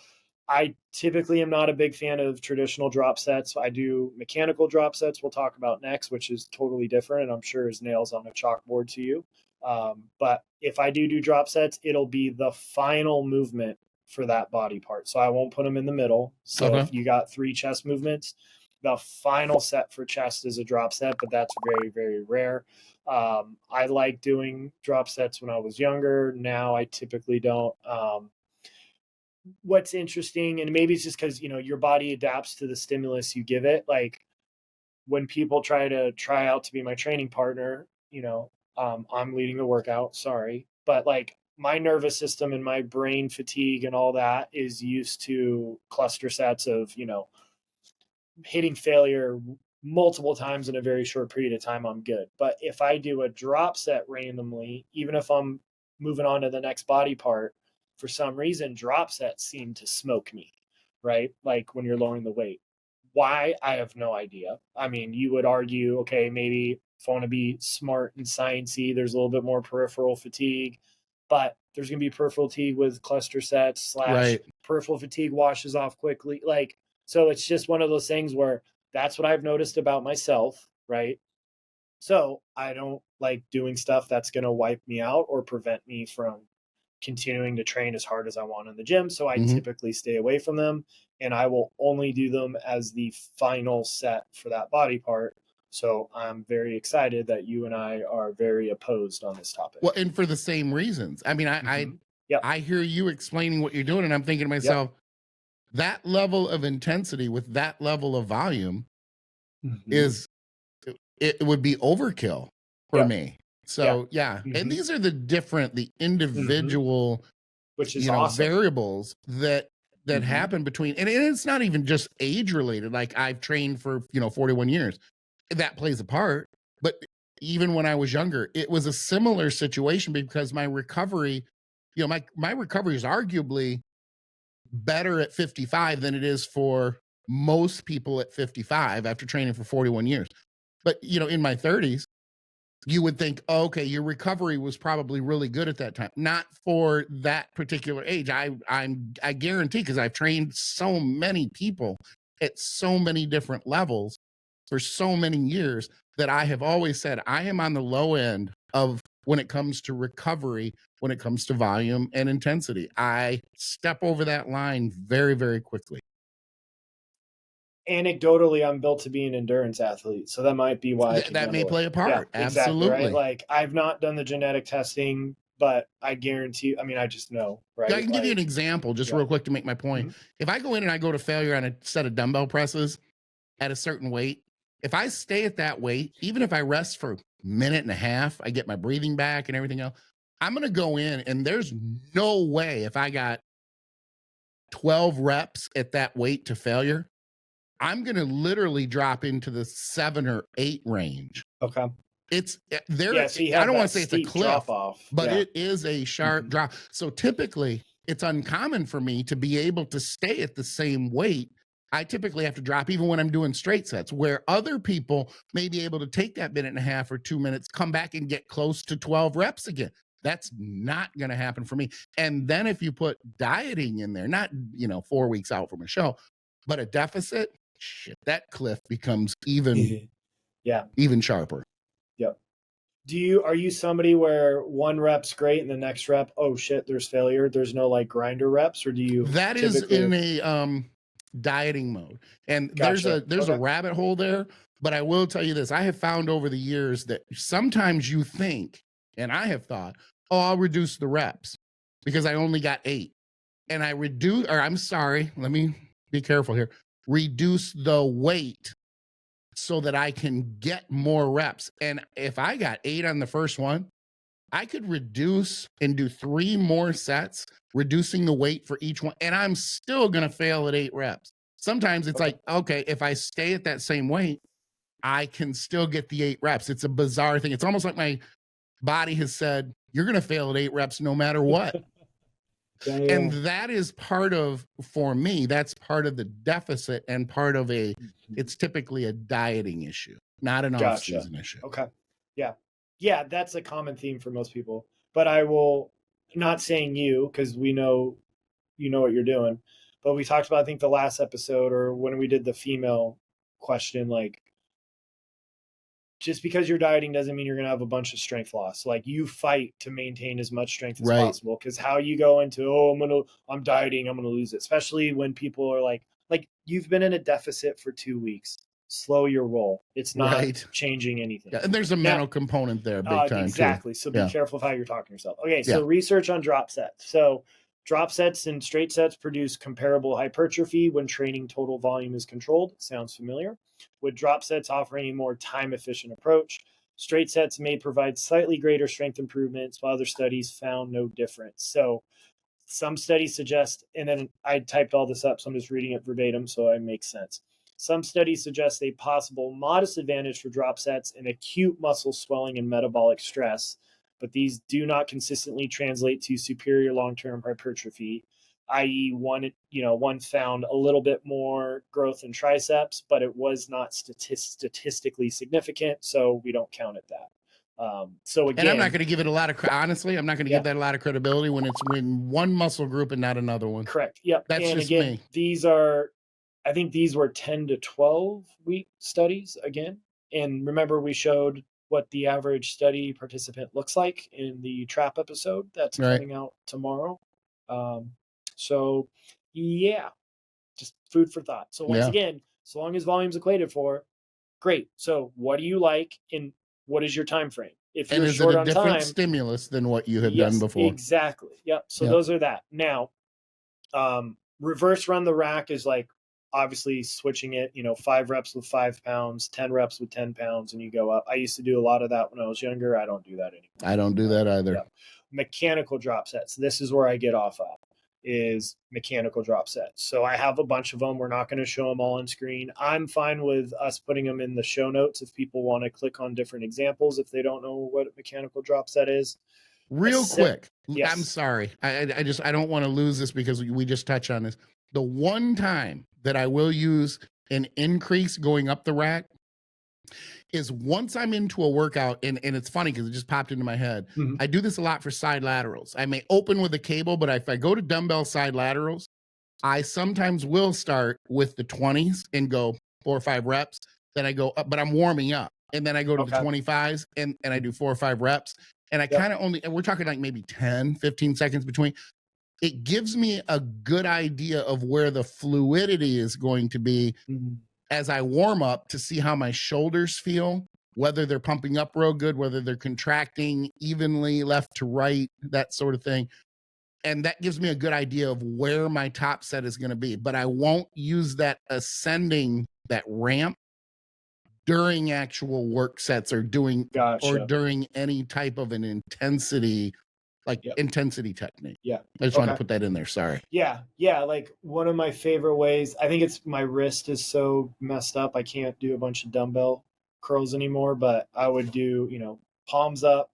I typically am not a big fan of traditional drop sets. I do mechanical drop sets we'll talk about next, which is totally different, and I'm sure is nails on a chalkboard to you. But if I do drop sets, it'll be the final movement for that body part. So I won't put them in the middle. So if you got 3 chest movements, the final set for chest is a drop set, but that's very, very rare. I like doing drop sets when I was younger. Now I typically don't. What's interesting, and maybe it's just because, your body adapts to the stimulus you give it. Like when people try out to be my training partner, I'm leading the workout, sorry. But like my nervous system and my brain fatigue and all that is used to cluster sets of, hitting failure multiple times in a very short period of time, I'm good. But if I do a drop set randomly, even if I'm moving on to the next body part, for some reason, drop sets seem to smoke me, right? Like when you're lowering the weight. Why? I have no idea. I mean, you would argue, okay, maybe if I want to be smart and sciencey, there's a little bit more peripheral fatigue, but there's going to be peripheral fatigue with cluster sets / peripheral fatigue washes off quickly. Like, so it's just one of those things where that's what I've noticed about myself, right? So I don't like doing stuff that's going to wipe me out or prevent me from continuing to train as hard as I want in the gym. So I typically stay away from them, and I will only do them as the final set for that body part. So I'm very excited that you and I are very opposed on this topic. Well, and for the same reasons. I mean, I hear you explaining what you're doing, and I'm thinking to myself, that level of intensity with that level of volume is, it would be overkill for me. So and these are the individual, which is awesome, variables that happen between, and it's not even just age related. Like I've trained for 41 years, that plays a part. But even when I was younger, it was a similar situation because my recovery, my recovery is arguably better at 55 than it is for most people at 55 after training for 41 years. But in my 30s, you would think, oh, okay, your recovery was probably really good at that time. Not for that particular age. I guarantee, because I've trained so many people at so many different levels for so many years, that I have always said I am on the low end of when it comes to recovery, when it comes to volume and intensity. I step over that line very, very quickly. Anecdotally, I'm built to be an endurance athlete, so that might be why that may play a part. Yeah, absolutely, exactly, right? Like I've not done the genetic testing, but I guarantee. I mean, I just know, right? I can give you an example, just real quick to make my point. If I go in and I go to failure on a set of dumbbell presses at a certain weight, if I stay at that weight, even if I rest for a minute and a half, I get my breathing back and everything else, I'm going to go in, and there's no way if I got 12 reps at that weight to failure, I'm going to literally drop into the 7 or 8 range. Okay. It's there. Yeah, so I don't want to say it's a cliff, but it is a sharp Mm-hmm. drop. So typically it's uncommon for me to be able to stay at the same weight. I typically have to drop even when I'm doing straight sets, where other people may be able to take that minute and a half or 2 minutes, come back and get close to 12 reps again. That's not going to happen for me. And then if you put dieting in there, not, 4 weeks out from a show, but a deficit, shit, that cliff becomes even sharper. Yep. Are you somebody where one rep's great and the next rep, oh shit, there's failure, there's no like grinder reps? Or do you that is in a dieting mode? And Gotcha. there's a rabbit hole there, but I will tell you this. I have found over the years that sometimes you think, and I have thought, oh, I'll reduce the reps because I only got 8. And I let me be careful here. Reduce the weight so that I can get more reps. And if I got 8 on the first one, I could reduce and do 3 more sets, reducing the weight for each one. And I'm still going to fail at 8 reps. Sometimes it's like, okay, if I stay at that same weight, I can still get the 8 reps. It's a bizarre thing. It's almost like my body has said, you're going to fail at 8 reps no matter what. And that is for me, that's part of the deficit and part of it's typically a dieting issue, not an off-season issue. Okay. Yeah. Yeah, that's a common theme for most people. But I will, not saying you, because we know you know what you're doing, but we talked about, I think the last episode or when we did the female question, like just because you're dieting doesn't mean you're going to have a bunch of strength loss. Like, you fight to maintain as much strength as Right. possible, because how you go into, I'm dieting, I'm going to lose it. Especially when people are like you've been in a deficit for 2 weeks. Slow your roll. It's not Right. changing anything. Yeah, and there's a mental component there, big time. Exactly. Too. So be Yeah. careful of how you're talking to yourself. Okay, so research on drop sets. So drop sets and straight sets produce comparable hypertrophy when training total volume is controlled. Sounds familiar. With drop sets offering a more time-efficient approach, straight sets may provide slightly greater strength improvements, while other studies found no difference. So some studies suggest, and then I typed all this up, so I'm just reading it verbatim so it makes sense. Some studies suggest a possible modest advantage for drop sets in acute muscle swelling and metabolic stress, but these do not consistently translate to superior long-term hypertrophy, i.e. one found a little bit more growth in triceps, but it was not statistically significant, so we don't count it that. So again, and I'm not going to give it a lot of, honestly, I'm not going to give that a lot of credibility when it's in one muscle group and not another one. Correct. Yep. That's and just again, me. I think these were 10 to 12 week studies again. And remember, we showed what the average study participant looks like in the trap episode that's coming out tomorrow. So yeah, just food for thought. So once again, so long as volume's equated for, great. So what do you like, and what is your time frame? If you're short on time, is it a different stimulus than what you have done before? Exactly. Yep. So those are that. Now, reverse run the rack is like, obviously switching it, 5 reps with 5 pounds, 10 reps with 10 pounds, and you go up. I used to do a lot of that when I was younger. I don't do that anymore. I don't do that either. Yep. Mechanical drop sets. This is where I get off of, is mechanical drop sets. So I have a bunch of them. We're not going to show them all on screen. I'm fine with us putting them in the show notes if people want to click on different examples if they don't know what a mechanical drop set is. Real quick. Yes. I'm sorry. I don't want to lose this because we just touched on this. The one time that I will use an increase going up the rack is once I'm into a workout, and it's funny because it just popped into my head. Mm-hmm. I do this a lot for side laterals. I may open with a cable, but if I go to dumbbell side laterals, I sometimes will start with the 20s and go 4 or 5 reps. Then I go up, but I'm warming up. And then I go to the 25s and I do 4 or 5 reps. And I kind of only, and we're talking like maybe 10, 15 seconds between. It gives me a good idea of where the fluidity is going to be as I warm up to see how my shoulders feel, whether they're pumping up real good, whether they're contracting evenly left to right, that sort of thing. And that gives me a good idea of where my top set is going to be. But I won't use that ascending, that ramp during actual work sets or during any type of an intensity, intensity technique. Yeah. I just wanted to put that in there. Sorry. Yeah. Yeah. Like, one of my favorite ways, I think it's my wrist is so messed up. I can't do a bunch of dumbbell curls anymore, but I would do, palms up,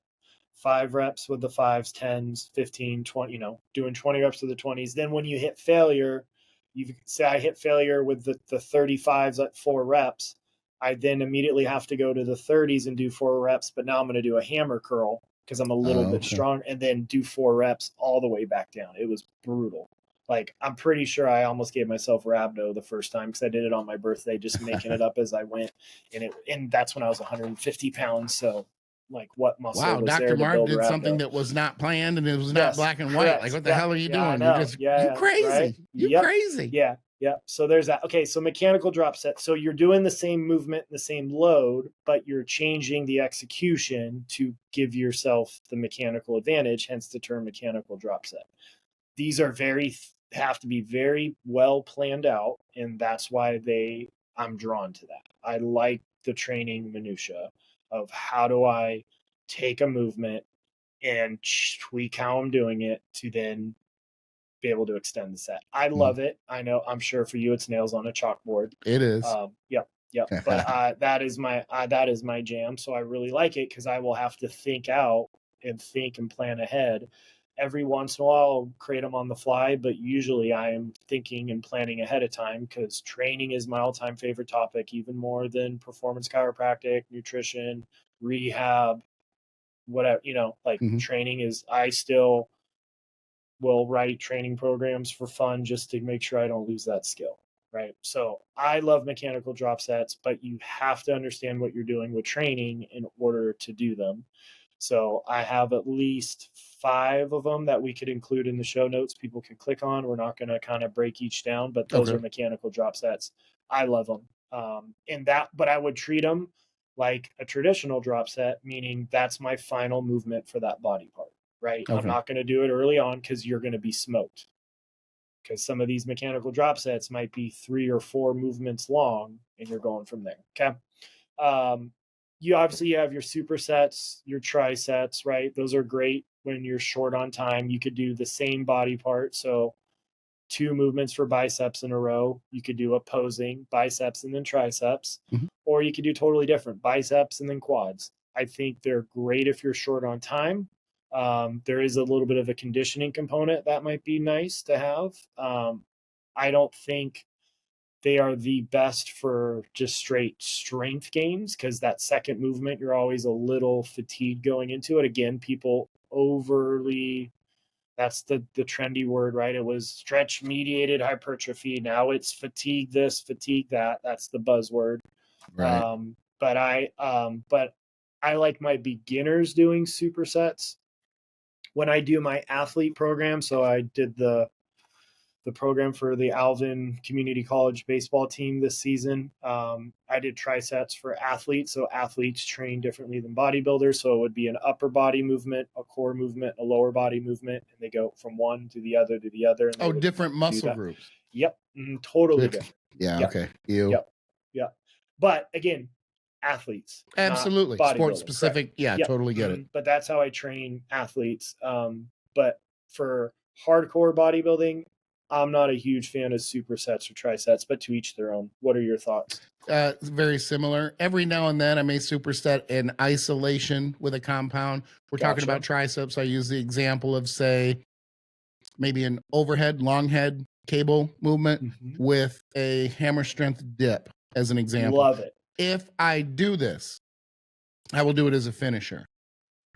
5 reps with the 5s, 10s, 15, 20, doing 20 reps with the 20s. Then when you hit failure, you say I hit failure with the 35s at 4 reps. I then immediately have to go to the 30s and do 4 reps, but now I'm going to do a hammer curl because I'm a little bit strong, and then do 4 reps all the way back down. It was brutal. Like, I'm pretty sure I almost gave myself rhabdo the first time because I did it on my birthday, just making it up as I went. And that's when I was 150 pounds. So, like, what muscle was there Dr. to Marv build did rhabdo? something that was not planned, and it was not black and white. Correct. Like, what the hell are you doing? You're crazy. Right? You're crazy. Yeah. Yeah. So there's that. Okay. So mechanical drop set. So you're doing the same movement, the same load, but you're changing the execution to give yourself the mechanical advantage, hence the term mechanical drop set. These are have to be very well planned out. And that's why I'm drawn to that. I like the training minutia of how do I take a movement and tweak how I'm doing it to then be able to extend the set. I love it. I know, I'm sure for you it's nails on a chalkboard. It is. Yep. But that is my jam. So I really like it because I will have to think and plan ahead. Every once in a while I'll create them on the fly, but usually I am thinking and planning ahead of time because training is my all-time favorite topic, even more than performance chiropractic, nutrition, rehab, whatever, training is, I still will write training programs for fun just to make sure I don't lose that skill. right? So I love mechanical drop sets, but you have to understand what you're doing with training in order to do them. So I have at least 5 of them that we could include in the show notes. People can click on. We're not going to kind of break each down, but those Okay. are mechanical drop sets. I love them. But I would treat them like a traditional drop set, meaning that's my final movement for that body part, right? Okay. I'm not going to do it early on because you're going to be smoked. Because some of these mechanical drop sets might be 3 or 4 movements long, and you're going from there. Okay. You obviously have your supersets, your trisets, right? Those are great when you're short on time. You could do the same body part. So 2 movements for biceps in a row. You could do opposing biceps and then triceps, or you could do totally different biceps and then quads. I think they're great if you're short on time. There is a little bit of a conditioning component that might be nice to have. I don't think they are the best for just straight strength gains, because that second movement, you're always a little fatigued going into it. Again, people overly, that's the trendy word, right? It was stretch mediated hypertrophy. Now it's fatigue this, fatigue that. That's the buzzword. Right. But I like my beginners doing supersets. When I do my athlete program, so I did the program for the Alvin Community College baseball team this season. I did trisets for athletes. So athletes train differently than bodybuilders. So it would be an upper body movement, a core movement, a lower body movement, and they go from one to the other to the other. And Oh, different muscle groups. Yep. Totally different. Yeah. Yep. Okay. Yep. But again, athletes. Absolutely. Sport specific. Correct. Yeah, totally get it. But that's how I train athletes. But for hardcore bodybuilding, I'm not a huge fan of supersets or trisets, but to each their own. What are your thoughts? Very similar. Every now and then I may superset in isolation with a compound. We're talking about triceps. I use the example of, say, maybe an overhead long head cable movement with a hammer strength dip as an example. Love it. If I do this, I will do it as a finisher.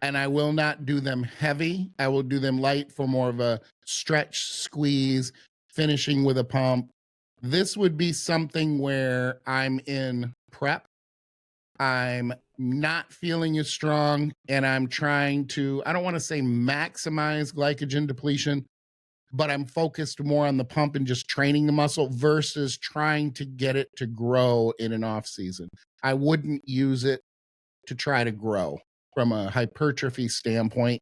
And I will not do them heavy. I will do them light for more of a stretch, squeeze, finishing with a pump. This would be something where I'm in prep. I'm not feeling as strong, and I'm trying to, I don't want to say maximize glycogen depletion, but I'm focused more on the pump and just training the muscle versus trying to get it to grow in an off season. I wouldn't use it to try to grow from a hypertrophy standpoint.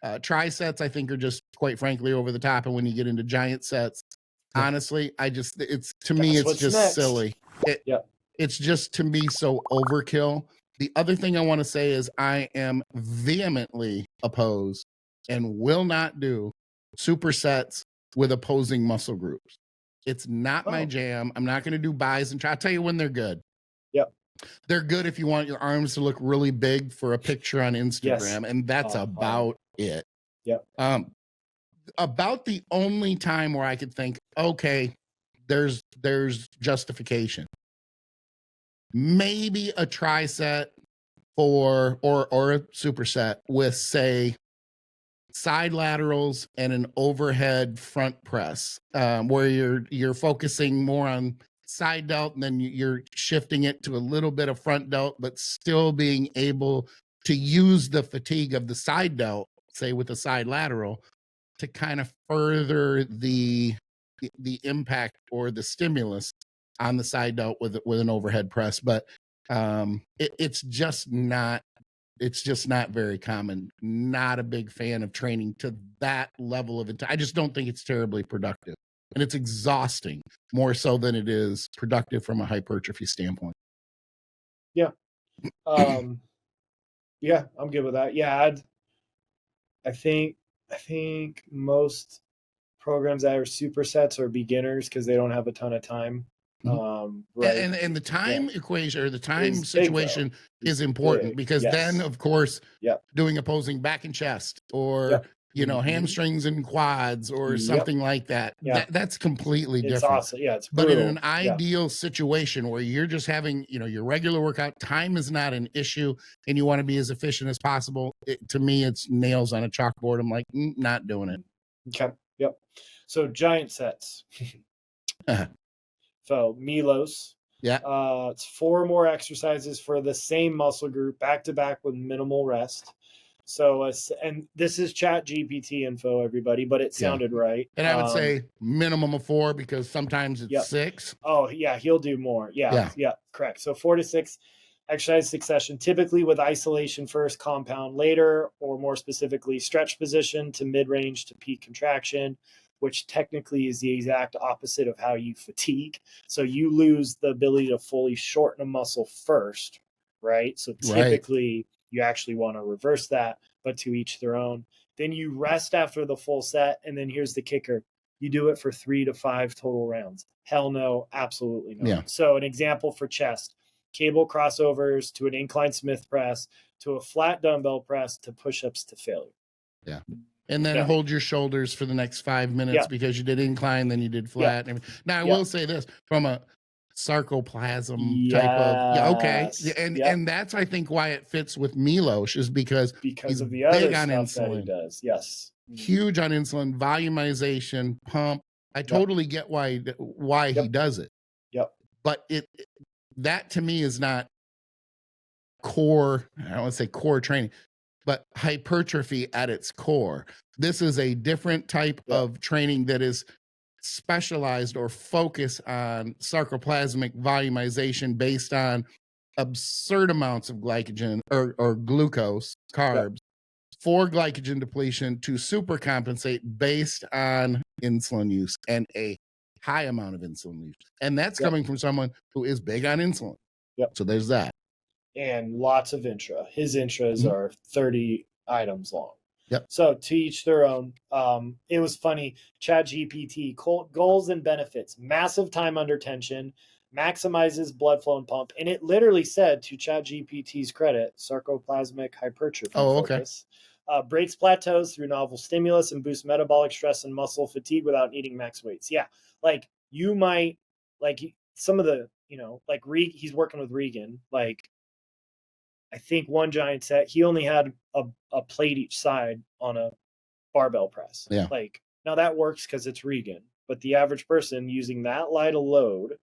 Trisets, I think, are just, quite frankly, over the top. And when you get into giant sets, honestly, it's just silly. It's just, to me, so overkill. The other thing I want to say is I am vehemently opposed and will not do supersets with opposing muscle groups. It's not my jam. I'm not going to do buys and try. I'll tell you when they're good. They're good if you want your arms to look really big for a picture on Instagram, and that's about it. About the only time where I could think, okay, there's justification. Maybe a triset or a superset with, say, side laterals and an overhead front press, where you're focusing more on side delt, and then you're shifting it to a little bit of front delt, but still being able to use the fatigue of the side delt, say with a side lateral, to kind of further the impact or the stimulus on the side delt with an overhead press. But it's just not very common. Not a big fan of training to that level of I just don't think it's terribly productive. And it's exhausting more so than it is productive from a hypertrophy standpoint. Yeah. Yeah, I'm good with that. Yeah, I think most programs that are supersets are beginners because they don't have a ton of time. Right. And the time equation, or the time situation, is important, because then, of course, doing opposing back and chest, or hamstrings and quads, or something like that, that's completely different. Awesome. It's but in an ideal situation where you're just having your regular workout, time is not an issue, and you want to be as efficient as possible, to me, it's nails on a chalkboard. I'm like, not doing it. Okay. So giant sets. So Milos. Yeah. It's 4 more exercises for the same muscle group back to back with minimal rest. So, and this is Chat GPT info, everybody, but it sounded right. And I would say minimum of 4 because sometimes it's 6. Oh yeah, he'll do more. Yeah, correct. So 4 to 6 exercise succession, typically with isolation first, compound later, or more specifically, stretch position to mid-range to peak contraction, which technically is the exact opposite of how you fatigue. So you lose the ability to fully shorten a muscle first, right? So typically you actually want to reverse that, but to each their own. Then you rest after the full set. And then here's the kicker. You do it for 3 to 5 total rounds. Hell no, absolutely not. Yeah. So an example for chest, cable crossovers to an incline Smith press, to a flat dumbbell press, to push-ups to failure. Yeah. And then hold your shoulders for the next 5 minutes because you did incline, then you did flat. Now, I will say this from a sarcoplasm type of, and that's, I think, why it fits with Milos is because he's of the other big on stuff insulin. that he does. Yes. Huge on insulin, volumization, pump. I totally get why he does it. Yep. But that to me is not core, I don't want to say core training, but hypertrophy at its core. This is a different type of training that is specialized or focused on sarcoplasmic volumization based on absurd amounts of glycogen or glucose, carbs, for glycogen depletion to supercompensate based on insulin use and a high amount of insulin use. And that's coming from someone who is big on insulin. So there's that. And lots of intra. His intras are 30 items long. Yep. So to each their own. It was funny. Chat GPT, goals and benefits, massive time under tension, maximizes blood flow and pump. And it literally said, to Chat GPT's credit, sarcoplasmic hypertrophy focus. Breaks plateaus through novel stimulus and boosts metabolic stress and muscle fatigue without needing max weights. Yeah. Like you might, like some of the, like he's working with Regan, like I think one giant set, he only had a plate each side on a barbell press. Yeah. Like now that works because it's Regan, but the average person using that light a load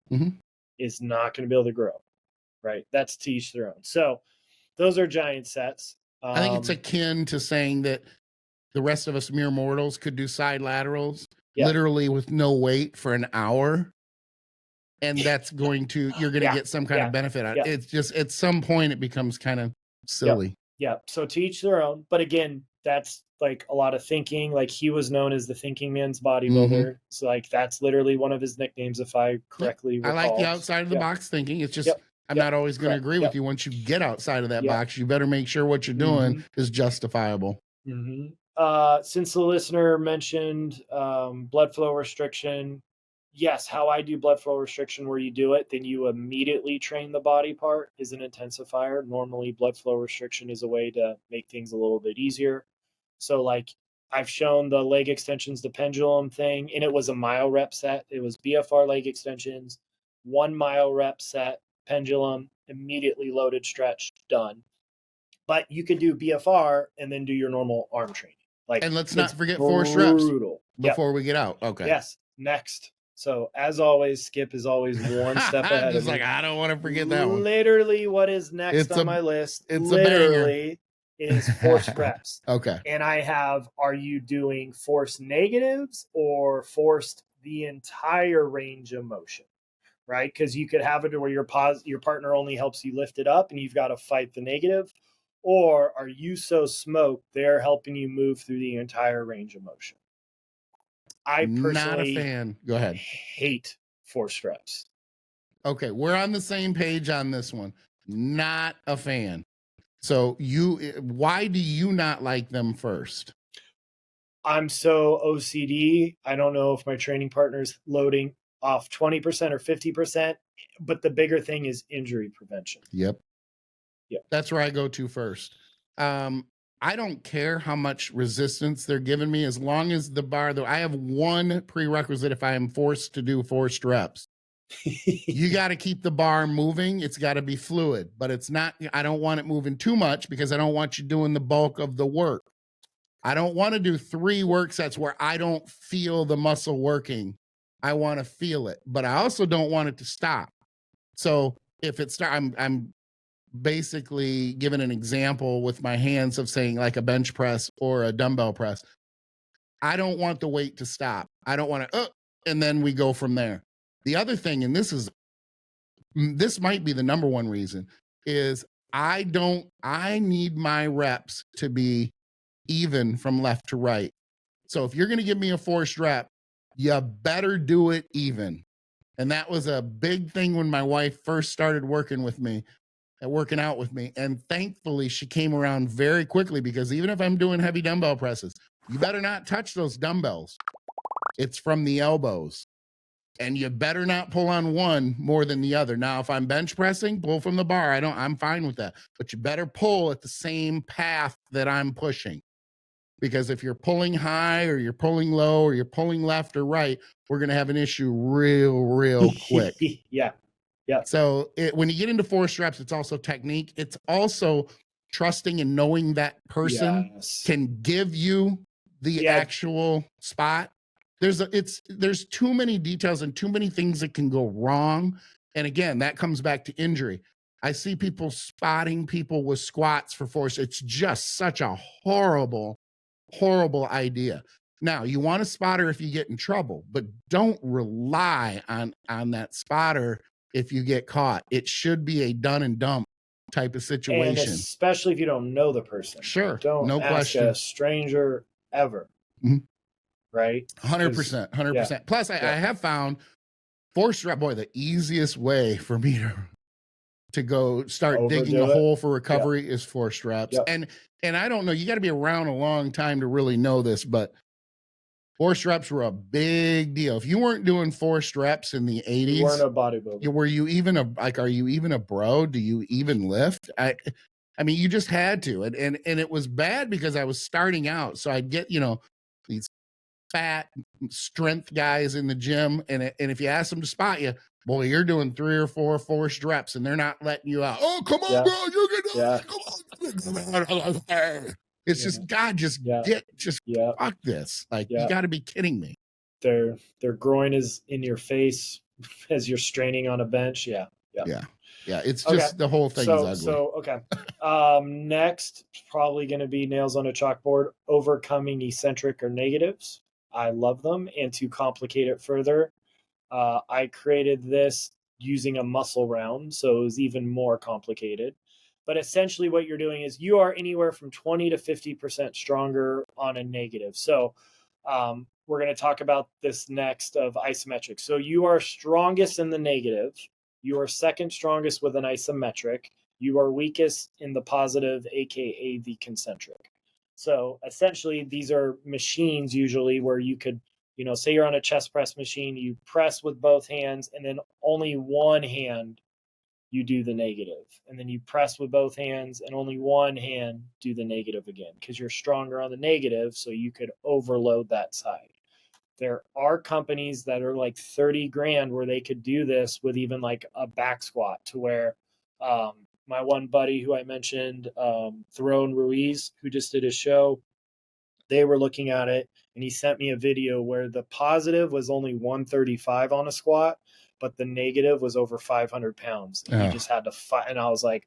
is not going to be able to grow. Right. That's to each their own. So those are giant sets. I think it's akin to saying that the rest of us mere mortals could do side laterals literally with no weight for an hour. And that's you're going to get some kind of benefit out of it. It's just at some point it becomes kind of silly. Yeah. So to each their own. But again, that's like a lot of thinking. Like he was known as the thinking man's bodybuilder. So like that's literally one of his nicknames, if I correctly recall. I like the outside of the box thinking. It's just I'm not always going to agree with you. Once you get outside of that box, you better make sure what you're doing is justifiable. Since the listener mentioned blood flow restriction, yes, how I do blood flow restriction, where you do it, then you immediately train the body part, is an intensifier. Normally, blood flow restriction is a way to make things a little bit easier. So like I've shown the leg extensions, the pendulum thing, and it was a Myo-Rep set. It was BFR leg extensions, 1 Myo-Rep set, pendulum, immediately loaded stretch, done. But you could do BFR and then do your normal arm training. Like, and let's not forget 4 reps before we get out. Okay. Yes. Next. So as always, Skip is always one step ahead. Just like, I don't want to forget that one. Literally what is next on my list literally is forced reps. Okay. And I have, are you doing forced negatives or forced the entire range of motion? Right? Because you could have it where your partner only helps you lift it up and you've got to fight the negative. Or are you so smoked they're helping you move through the entire range of motion? I personally not a fan. Go ahead. Hate forced reps. Okay, we're on the same page on this one. Not a fan. So why do you not like them first? I'm so OCD. I don't know if my training partner's loading off 20% or 50%, but the bigger thing is injury prevention. Yep. That's where I go to first. I don't care how much resistance they're giving me as long as the bar, though. I have one prerequisite if I am forced to do forced reps. You got to keep the bar moving. It's got to be fluid, but it's not, I don't want it moving too much because I don't want you doing the bulk of the work. I don't want to do 3 work sets where I don't feel the muscle working I want to feel it, but I also don't want it to stop. So if it starts, I'm basically giving an example with my hands of saying like a bench press or a dumbbell press. I don't want the weight to stop. I don't want to, and then we go from there. The other thing, and this might be the number one reason, is I need my reps to be even from left to right. So if you're going to give me a forced rep, you better do it even. And that was a big thing when my wife first started working out with me. And thankfully she came around very quickly, because even if I'm doing heavy dumbbell presses, you better not touch those dumbbells. It's from the elbows. And you better not pull on one more than the other. Now, if I'm bench pressing, pull from the bar. I'm fine with that. But you better pull at the same path that I'm pushing. Because if you're pulling high or you're pulling low or you're pulling left or right, we're going to have an issue real quick. Yeah. So when you get into forced reps, it's also technique. It's also trusting and knowing that person can give you the actual spot. There's too many details and too many things that can go wrong. And again, that comes back to injury. I see people spotting people with squats for force. It's just such a horrible idea. Now, you want a spotter if you get in trouble, but don't rely on that spotter if you get caught. It should be a done and dump type of situation. And especially if you don't know the person. Sure. Don't no ask question. a stranger ever. Mhm. Right? 100%. 100%. Yeah. Plus, I have found forced rep, boy, the easiest way for me to go start digging a hole for recovery is forced reps. And I don't know, you got to be around a long time to really know this, but forced reps were a big deal. If you weren't doing forced reps in the 80s, you weren't a bodybuilder. Were you even are you even a bro? Do you even lift? I mean, you just had to. And it was bad because I was starting out. So I'd get, these fat strength guys in the gym. And if you ask them to spot you, boy, you're doing 3 or 4 forced reps and they're not letting you out. Oh, come on, bro. You're going to come on. It's just, God, fuck this. Like, you got to be kidding me. Their groin is in your face as you're straining on a bench. Yeah. It's just the whole thing is ugly. So, next, probably going to be nails on a chalkboard, overcoming eccentric or negatives. I love them. And to complicate it further, I created this using a muscle round. So it was even more complicated. But essentially what you're doing is you are anywhere from 20 to 50% stronger on a negative. So we're going to talk about this next of isometrics. So you are strongest in the negative. You are second strongest with an isometric. You are weakest in the positive, aka the concentric. So essentially these are machines usually where you could, say you're on a chest press machine, you press with both hands and then only one hand you do the negative. And then you press with both hands and only one hand do the negative again because you're stronger on the negative, so you could overload that side. There are companies that are like 30 grand where they could do this with even like a back squat to where my one buddy who I mentioned, Throne Ruiz, who just did a show, they were looking at it and he sent me a video where the positive was only 135 on a squat, but the negative was over 500 pounds. And he just had to fight. And I was like,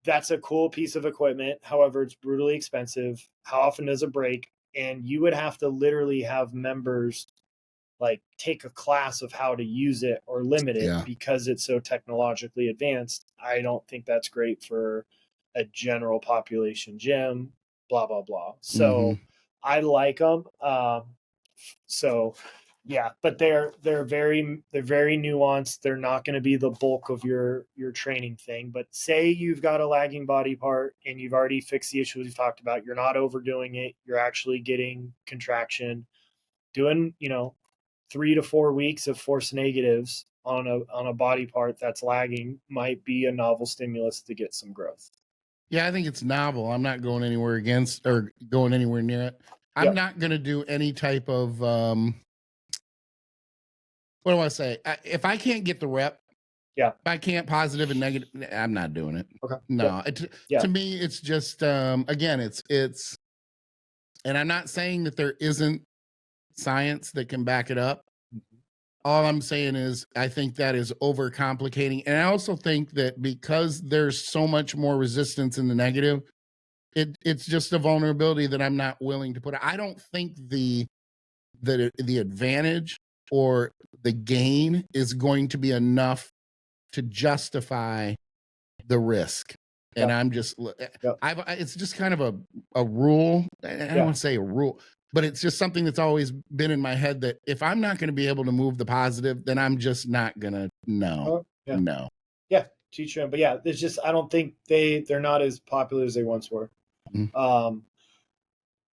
that's a cool piece of equipment. However, it's brutally expensive. How often does it break? And you would have to literally have members like take a class of how to use it or limit it because it's so technologically advanced. I don't think that's great for a general population gym, blah, blah, blah. So I like them. But they're very nuanced. They're not going to be the bulk of your training thing. But say you've got a lagging body part and you've already fixed the issues we've talked about. You're not overdoing it. You're actually getting contraction. Doing 3 to 4 weeks of force negatives on a body part that's lagging might be a novel stimulus to get some growth. Yeah, I think it's novel. I'm not going anywhere against or going anywhere near it. I'm not going to do any type of what do I say? If I can't get the rep, if I can't positive and negative, I'm not doing it. Okay. No, to me, it's just, again, it's, and I'm not saying that there isn't science that can back it up, All I'm saying is I think that is overcomplicating. And I also think that because there's so much more resistance in the negative, it's just a vulnerability that I'm not willing to put. I don't think the advantage or the gain is going to be enough to justify the risk. And I'm just, it's just kind of a rule. I don't want to say a rule, but it's just something that's always been in my head that if I'm not going to be able to move the positive, then I'm just not going to, no. Yeah, teach them. But yeah, it's just, I don't think they're not as popular as they once were. Mm-hmm.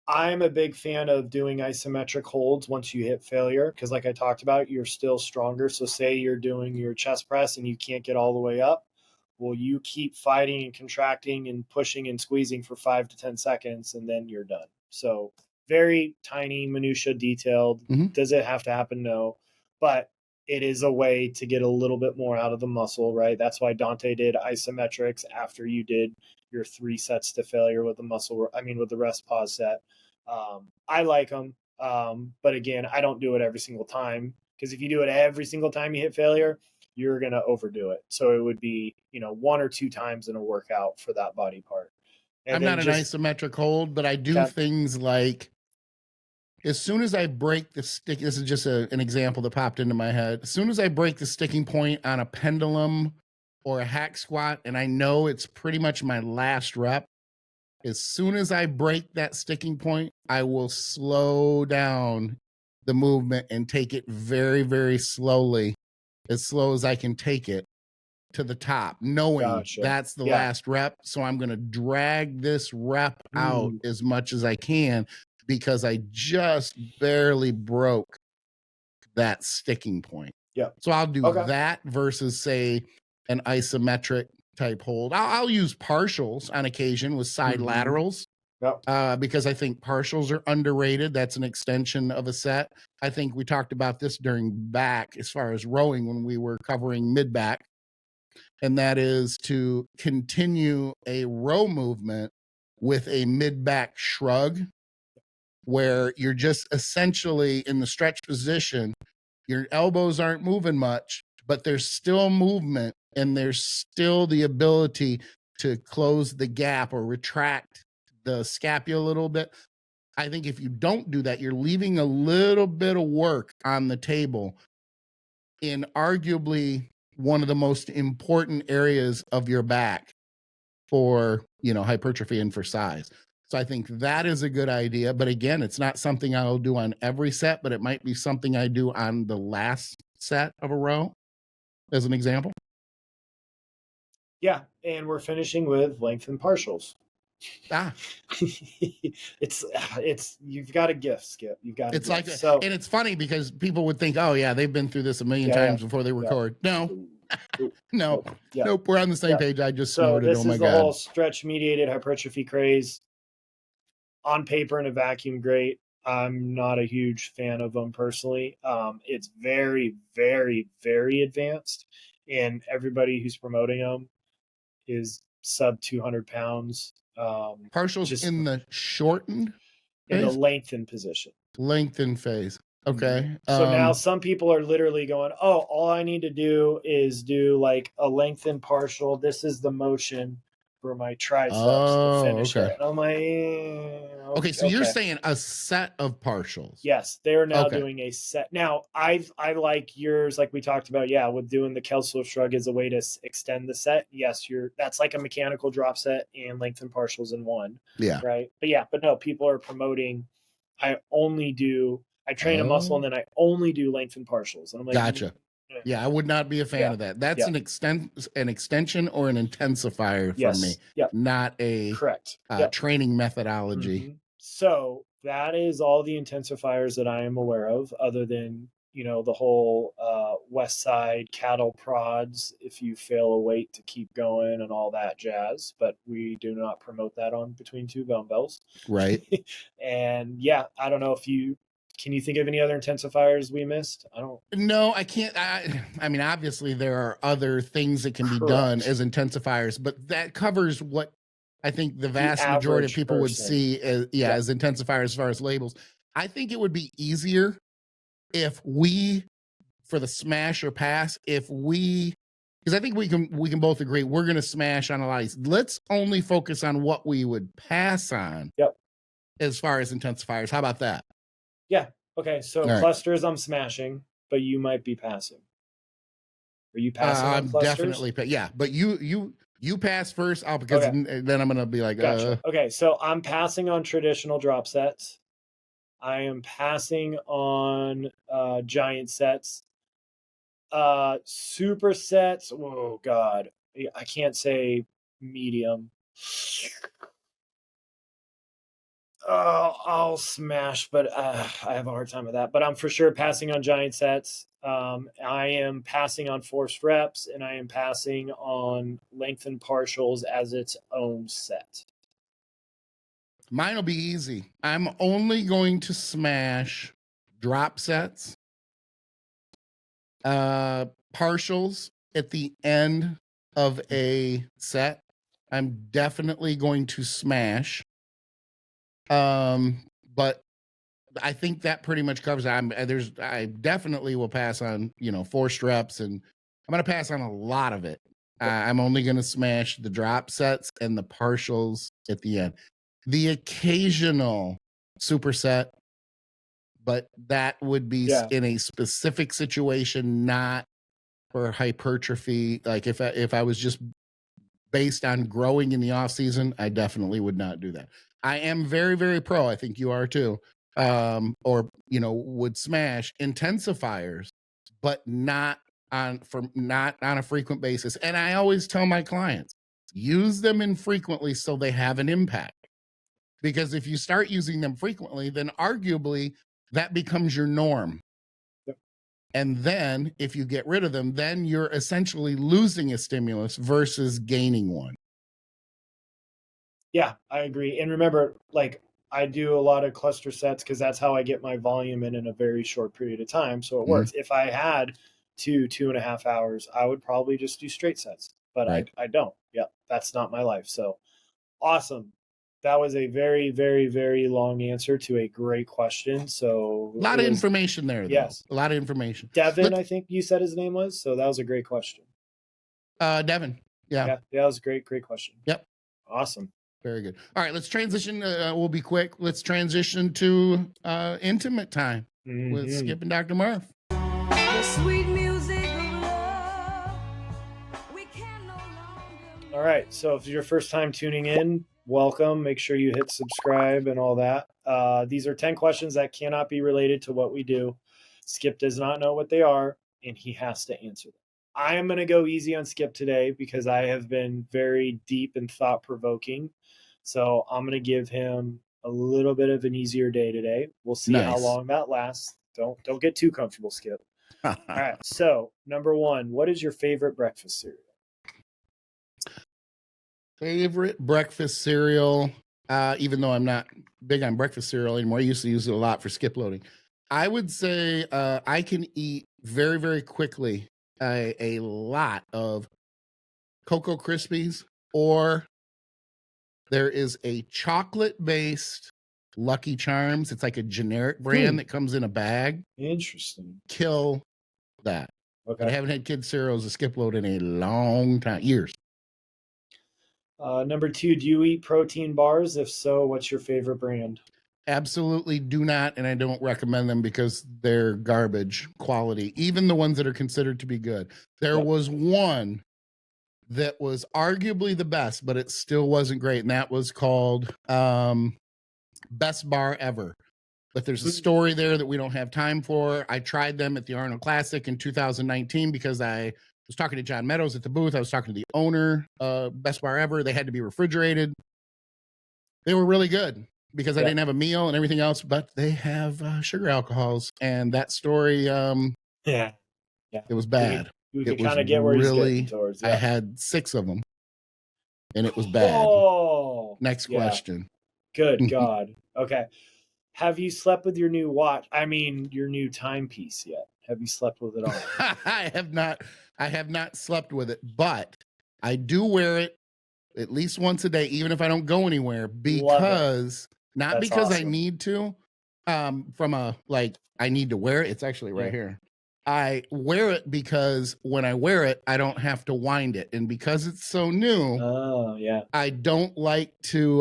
I'm a big fan of doing isometric holds once you hit failure, because like I talked about, you're still stronger. So say you're doing your chest press and you can't get all the way up. Well, you keep fighting and contracting and pushing and squeezing for 5 to 10 seconds, and then you're done. So very tiny, minutia detailed. Mm-hmm. Does it have to happen? No. But it is a way to get a little bit more out of the muscle, right? That's why Dante did isometrics after you did your 3 sets to failure with the with the rest pause set. I like them. But again, I don't do it every single time, because if you do it every single time you hit failure, you're going to overdo it. So it would be, 1 or 2 times in a workout for that body part. And I'm not an isometric hold, but I do things like, as soon as I break the stick, this is just an example that popped into my head. As soon as I break the sticking point on a pendulum or a hack squat, and I know it's pretty much my last rep, as soon as I break that sticking point, I will slow down the movement and take it very, very slowly, as slow as I can take it to the top, knowing that's the last rep. So I'm going to drag this rep out as much as I can, because I just barely broke that sticking point. Yeah. So I'll do that versus, say, an isometric type hold. I'll use partials on occasion with side laterals. Because I think partials are underrated. That's an extension of a set. I think we talked about this during back as far as rowing when we were covering mid-back, and that is to continue a row movement with a mid-back shrug, where you're just essentially in the stretch position. Your elbows aren't moving much, but there's still movement, and there's still the ability to close the gap or retract the scapula a little bit. I think if you don't do that, you're leaving a little bit of work on the table in arguably one of the most important areas of your back for, hypertrophy and for size. So I think that is a good idea. But again, it's not something I'll do on every set, but it might be something I do on the last set of a row, as an example. Yeah. And we're finishing with lengthen partials. It's you've got a gift, Skip. You've got it's like so, and it's funny because people would think, oh yeah, they've been through this a million times before they record. No. Nope. We're on the same page. I just snorted. This is the whole stretch mediated hypertrophy craze. On paper, in a vacuum, great. I'm not a huge fan of them personally. It's very, very, very advanced, and everybody who's promoting them is sub 200 pounds. Partials just in the shortened phase? In the lengthened position. Lengthened phase. Okay. So now some people are literally going, oh, all I need to do is do like a lengthened partial. This is the motion for my triceps to finish it. And I'm like, okay, so you're saying a set of partials. Yes, they're now doing a set. Now, I like yours, like we talked about, with doing the Kelso shrug as a way to extend the set. Yes, that's like a mechanical drop set and lengthen partials in one. Yeah. Right? But no, people are promoting, I train a muscle and then I only do lengthen partials. And I'm like, gotcha. Yeah, I would not be a fan of that. That's an extension or an intensifier for me. Not a training methodology. So that is all the intensifiers that I am aware of, other than, the whole West Side cattle prods, if you fail a weight to keep going and all that jazz. But we do not promote that on Between Two Dumbbells. Right. And I don't know if can you think of any other intensifiers we missed? No, I can't. I mean, obviously there are other things that can be done as intensifiers, but that covers what I think the vast majority of people would see as intensifiers as far as labels. I think it would be easier if we for the smash or pass, because I think we can both agree we're going to smash on a lot of these. Let's only focus on what we would pass on. Yep. As far as intensifiers, how about that? Yeah. Okay. So clusters, I'm smashing, but you might be passing. Are you passing on clusters? Definitely, yeah. But you pass first, because then I'm gonna be like, gotcha. Okay, so I'm passing on traditional drop sets. I am passing on giant sets. Supersets. Oh God, I can't say medium. I'll smash, but I have a hard time with that. But I'm for sure passing on giant sets. I am passing on forced reps, and I am passing on lengthened partials as its own set. Mine will be easy. I'm only going to smash drop sets, partials at the end of a set. I'm definitely going to smash. But I think that pretty much covers it. I definitely will pass on, forced reps, and I'm going to pass on a lot of it. I'm only going to smash the drop sets and the partials at the end. The occasional superset, but that would be in a specific situation, not for hypertrophy. Like if I was just based on growing in the off season, I definitely would not do that. I am very, very pro. I think you are too. Would smash intensifiers, but not on a frequent basis. And I always tell my clients, use them infrequently so they have an impact. Because if you start using them frequently, then arguably that becomes your norm. Yep. And then if you get rid of them, then you're essentially losing a stimulus versus gaining one. Yeah, I agree. And remember, like, I do a lot of cluster sets because that's how I get my volume in a very short period of time. So it works. If I had 2.5 hours, I would probably just do straight sets, but I don't. Yeah, that's not my life. So awesome. That was a very, very, very long answer to a great question. So a lot of information there. Though. Yes. A lot of information. Devin, I think you said his name was. So that was a great question. Devin. Yeah. Yeah, that was a great question. Yep. Awesome. Very good. All right, let's transition. We'll be quick. Let's transition to intimate time with Skip and Dr. Marv. The sweet music of love, we can no longer... All right, so if it's your first time tuning in, welcome. Make sure you hit subscribe and all that. These are 10 questions that cannot be related to what we do. Skip does not know what they are, and he has to answer them. I am going to go easy on Skip today because I have been very deep and thought-provoking. So I'm going to give him a little bit of an easier day today. We'll see how long that lasts. Don't get too comfortable, Skip. All right. So number 1, what is your favorite breakfast cereal? Favorite breakfast cereal, even though I'm not big on breakfast cereal anymore. I used to use it a lot for skip loading. I would say I can eat very, very quickly a lot of Cocoa Krispies, or there is a chocolate-based Lucky Charms. It's like a generic brand that comes in a bag. Interesting. Kill that. Okay. But I haven't had kids cereals to skip load in a long time, years. Number 2, do you eat protein bars? If so, what's your favorite brand? Absolutely do not, and I don't recommend them because they're garbage quality, even the ones that are considered to be good. There was one that was arguably the best, but it still wasn't great, and that was called Best Bar Ever. But there's a story there that we don't have time for. I tried them at the Arnold Classic in 2019 because I was talking to John Meadows at the booth. I was talking to the owner, Best Bar Ever. They had to be refrigerated. They were really good because I didn't have a meal and everything else, but they have sugar alcohols. And that story, it was bad. We can kind of get where he's getting towards. I had 6 of them, and it was bad. Next question. Good God. Okay. Have you slept with your new watch? I mean, your new timepiece yet? Have you slept with it all? I have not. I have not slept with it, but I do wear it at least once a day, even if I don't go anywhere, because not because I need to, from a, like, I need to wear it. It's actually right here. I wear it because when I wear it, I don't have to wind it. And because it's so new, Oh, yeah. I don't like to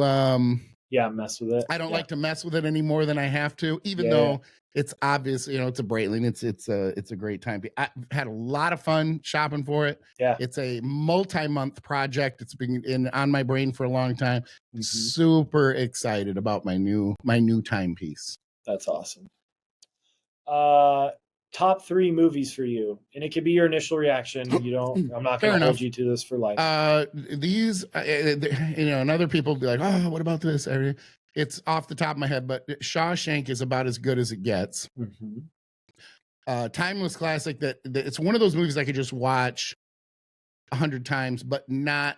Mess with it. I don't like to mess with it any more than I have to, even Yeah, though it's obvious, it's a Breitling. It's a great time. I've had a lot of fun shopping for it. Yeah. It's a multi-month project. It's been on my brain for a long time. Mhm. Super excited about my new timepiece. That's awesome. Top 3 movies for you, and it could be your initial reaction. I'm not Fair going to hold enough. you to this for life. These, and other people will be like, oh, what about this? It's off the top of my head, but Shawshank is about as good as it gets. Mhm. Timeless classic that it's one of those movies I could just watch 100 times, but not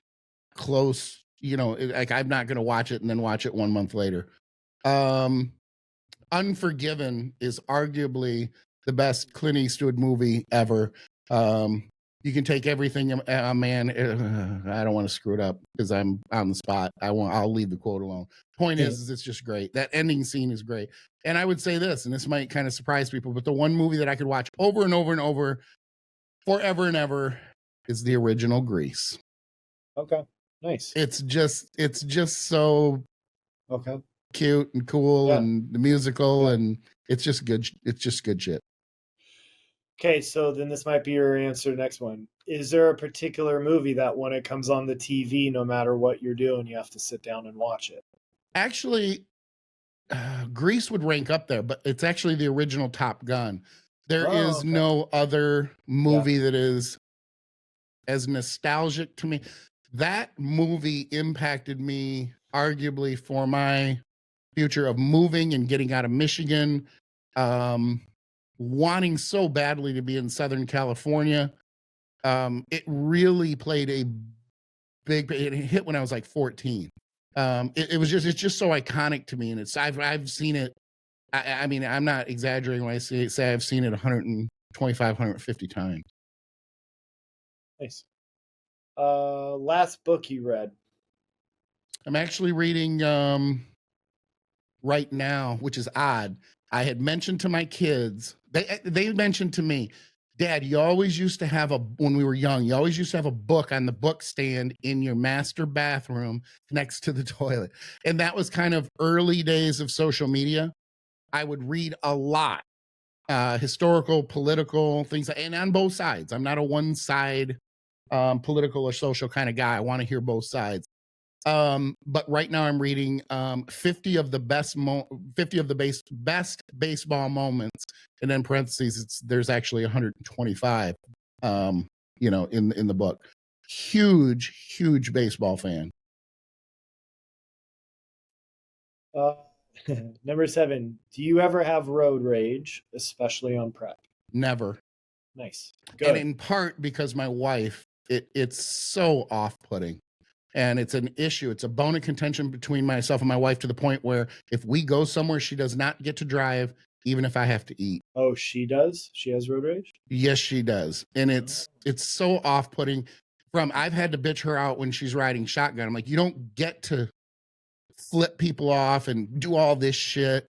close. Like I'm not going to watch it and then watch it 1 month later. Unforgiven is arguably the best Clint Eastwood movie ever. You can take everything a man. I don't want to screw it up because I'm on the spot. I'll leave the quote alone. Point is it's just great. That ending scene is great. And I would say this, and this might kind of surprise people, but the one movie that I could watch over and over and over forever and ever is the original Grease. Okay. Nice. It's just so Okay. cute and cool, Yeah. and the musical, Yeah. and it's just good. It's just good shit. Okay, so then this might be your answer to the next one. Is there a particular movie that when it comes on the TV, no matter what you're doing, you have to sit down and watch it? Actually, Grease would rank up there, but it's actually the original Top Gun. There is okay. no other movie that is as nostalgic to me. That movie impacted me arguably for my future of moving and getting out of Michigan, wanting so badly to be in Southern California. It really played a big, it hit when I was like 14. It's just so iconic to me. And I've seen it. I mean, I'm not exaggerating when I say I've seen it 125, 150 times. Nice. Last book you read? I'm actually reading right now, which is odd. I had mentioned to my kids, they mentioned to me, Dad, you always used to have when we were young, you always used to have a book on the book stand in your master bathroom next to the toilet. And that was kind of early days of social media. I would read a lot, historical, political things, and on both sides. I'm not a one side political or social kind of guy. I want to hear both sides. But right now I'm reading 50 of the best best baseball moments, and then parentheses there's actually 125 in the book. Huge baseball fan. Number 7, do you ever have road rage, especially on prep? Never. Nice. Good. And in part because my wife, it's so off-putting. And it's an issue. It's a bone of contention between myself and my wife to the point where if we go somewhere, she does not get to drive, even if I have to eat. Oh, she does? She has road rage? Yes, she does. And it's so off-putting. I've had to bitch her out when she's riding shotgun. I'm like, you don't get to flip people off and do all this shit.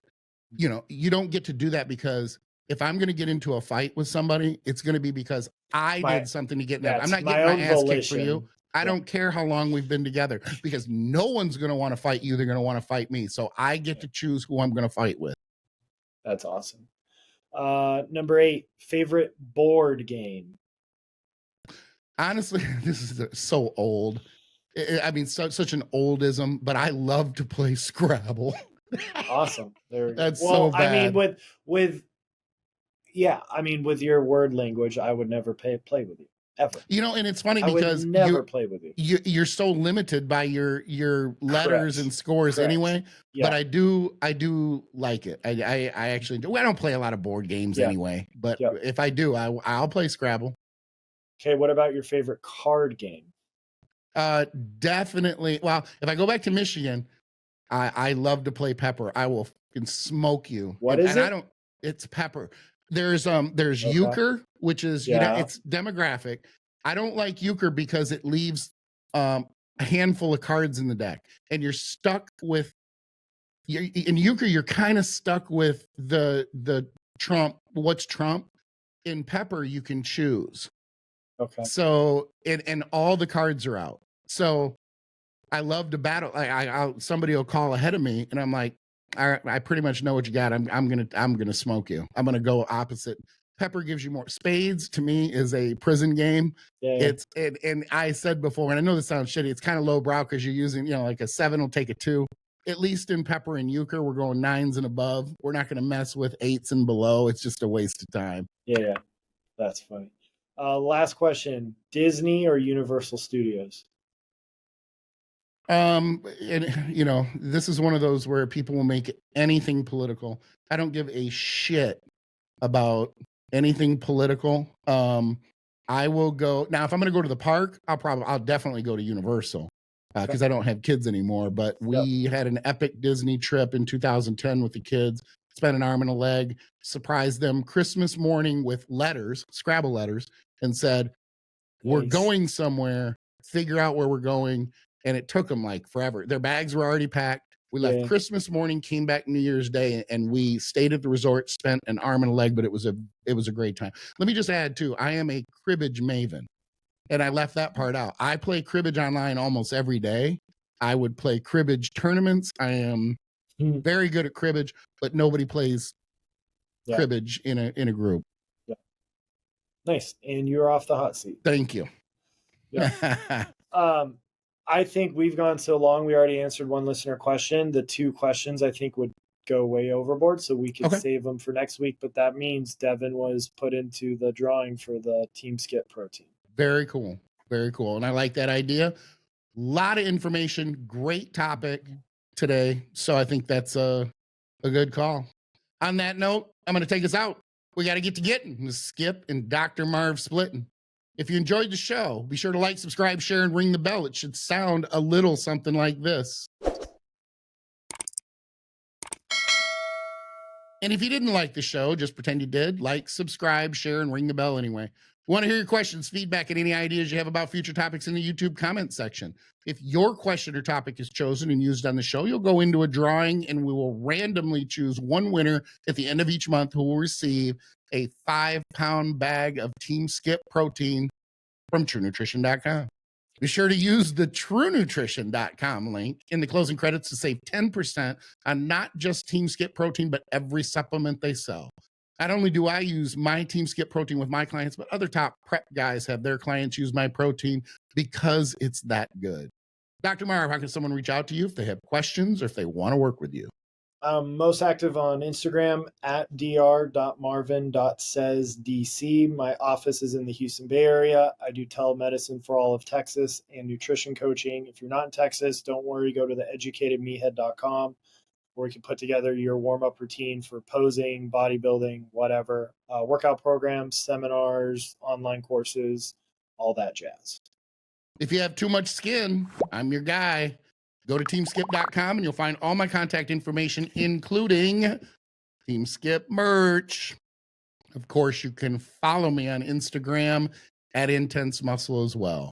You don't get to do that, because if I'm going to get into a fight with somebody, it's going to be because I did something to get in that. I'm not getting my ass kicked for you. I don't care how long we've been together, because no one's going to want to fight you. They're going to want to fight me. So I get to choose who I'm going to fight with. That's awesome. Number 8, favorite board game. Honestly, this is so old. I mean, such an oldism, but I love to play Scrabble. Awesome. There we go. That's so bad. I mean, with your word language, I would never play with you. Ever. And it's funny I because would never play with you. You're so limited by your letters and scores anyway. Yeah. But I do like it. I actually do. I don't play a lot of board games anyway, but if I do, I'll play Scrabble. Okay, what about your favorite card game? Definitely. Well, if I go back to Michigan, I love to play Pepper. I will fucking smoke you. What is it? It's Pepper. There's Euchre, which is it's demographic. I don't like Euchre because it leaves a handful of cards in the deck, and you're stuck with in Euchre. You're kind of stuck with the Trump. What's Trump? In Pepper, you can choose. Okay. So, and all the cards are out. So I love to battle. Somebody will call ahead of me and I'm like, all right, I pretty much know what you got. I'm gonna smoke you. I'm gonna go opposite. Pepper gives you more. Spades to me is a prison game. Yeah. And I said before, and I know this sounds shitty, it's kind of lowbrow because you're using, like a 7 will take a 2. At least in Pepper and Euchre, we're going 9s and above. We're not gonna mess with 8s and below. It's just a waste of time. Yeah. That's funny. Last question: Disney or Universal Studios? And this is one of those where people will make anything political. I don't give a shit about anything political. I will go now. If I'm going to go to the park, I'll definitely go to Universal because I don't have kids anymore. But we had an epic Disney trip in 2010 with the kids. Spent an arm and a leg, surprised them Christmas morning with letters, Scrabble letters, and said, "We're going somewhere. Figure out where we're going." And it took them like forever. Their bags were already packed. We left Christmas morning, came back New Year's Day, and we stayed at the resort, spent an arm and a leg, but it was a great time. Let me just add too, I am a cribbage maven, and I left that part out. I play cribbage online almost every day. I would play cribbage tournaments. I am very good at cribbage, but nobody plays cribbage in a group. Yeah. Nice. And you're off the hot seat. Thank you. Yeah. I think we've gone so long. We already answered one listener question. The 2 questions I think would go way overboard, so we could save them for next week. But that means Devin was put into the drawing for the TEAMSKIP Protein. Very cool. Very cool. And I like that idea. A lot of information. Great topic today. So I think that's a good call. On that note, I'm going to take us out. We got to get to getting with Skip and Dr. Marv splitting. If you enjoyed the show, be sure to like, subscribe, share, and ring the bell. It should sound a little something like this. And if you didn't like the show, just pretend you did. Like, subscribe, share, and ring the bell anyway. We want to hear your questions, feedback, and any ideas you have about future topics in the YouTube comment section. If your question or topic is chosen and used on the show, you'll go into a drawing and we will randomly choose one winner at the end of each month who will receive a 5-pound bag of TEAMSKIP Protein from TrueNutrition.com. Be sure to use the TrueNutrition.com link in the closing credits to save 10% on not just TEAMSKIP Protein, but every supplement they sell. Not only do I use my TEAMSKIP Protein with my clients, but other top prep guys have their clients use my protein because it's that good. Dr. Marv, how can someone reach out to you if they have questions or if they want to work with you? I'm most active on Instagram at dr.marvin.saysdc. My office is in the Houston Bay Area. I do telemedicine for all of Texas and nutrition coaching. If you're not in Texas, don't worry. Go to theeducatedmeathead.com where you can put together your warm-up routine for posing, bodybuilding, whatever, workout programs, seminars, online courses, all that jazz. If you have too much skin, I'm your guy. Go to teamskip.com and you'll find all my contact information, including TEAMSKIP merch. Of course, you can follow me on Instagram at Intense Muscle as well.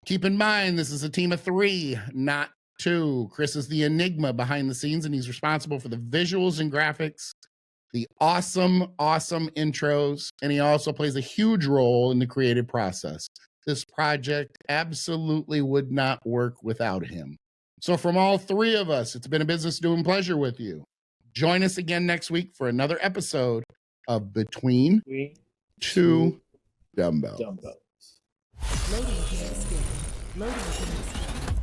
Keep in mind, this is a team of 3, not 2. Chris is the enigma behind the scenes, and he's responsible for the visuals and graphics, the awesome intros, and he also plays a huge role in the creative process. This project absolutely would not work without him. So from all 3 of us, it's been a business doing pleasure with you. Join us again next week for another episode of Between Two Dumbbells. Loading TEAMSKIP. Loading TEAMSKIP.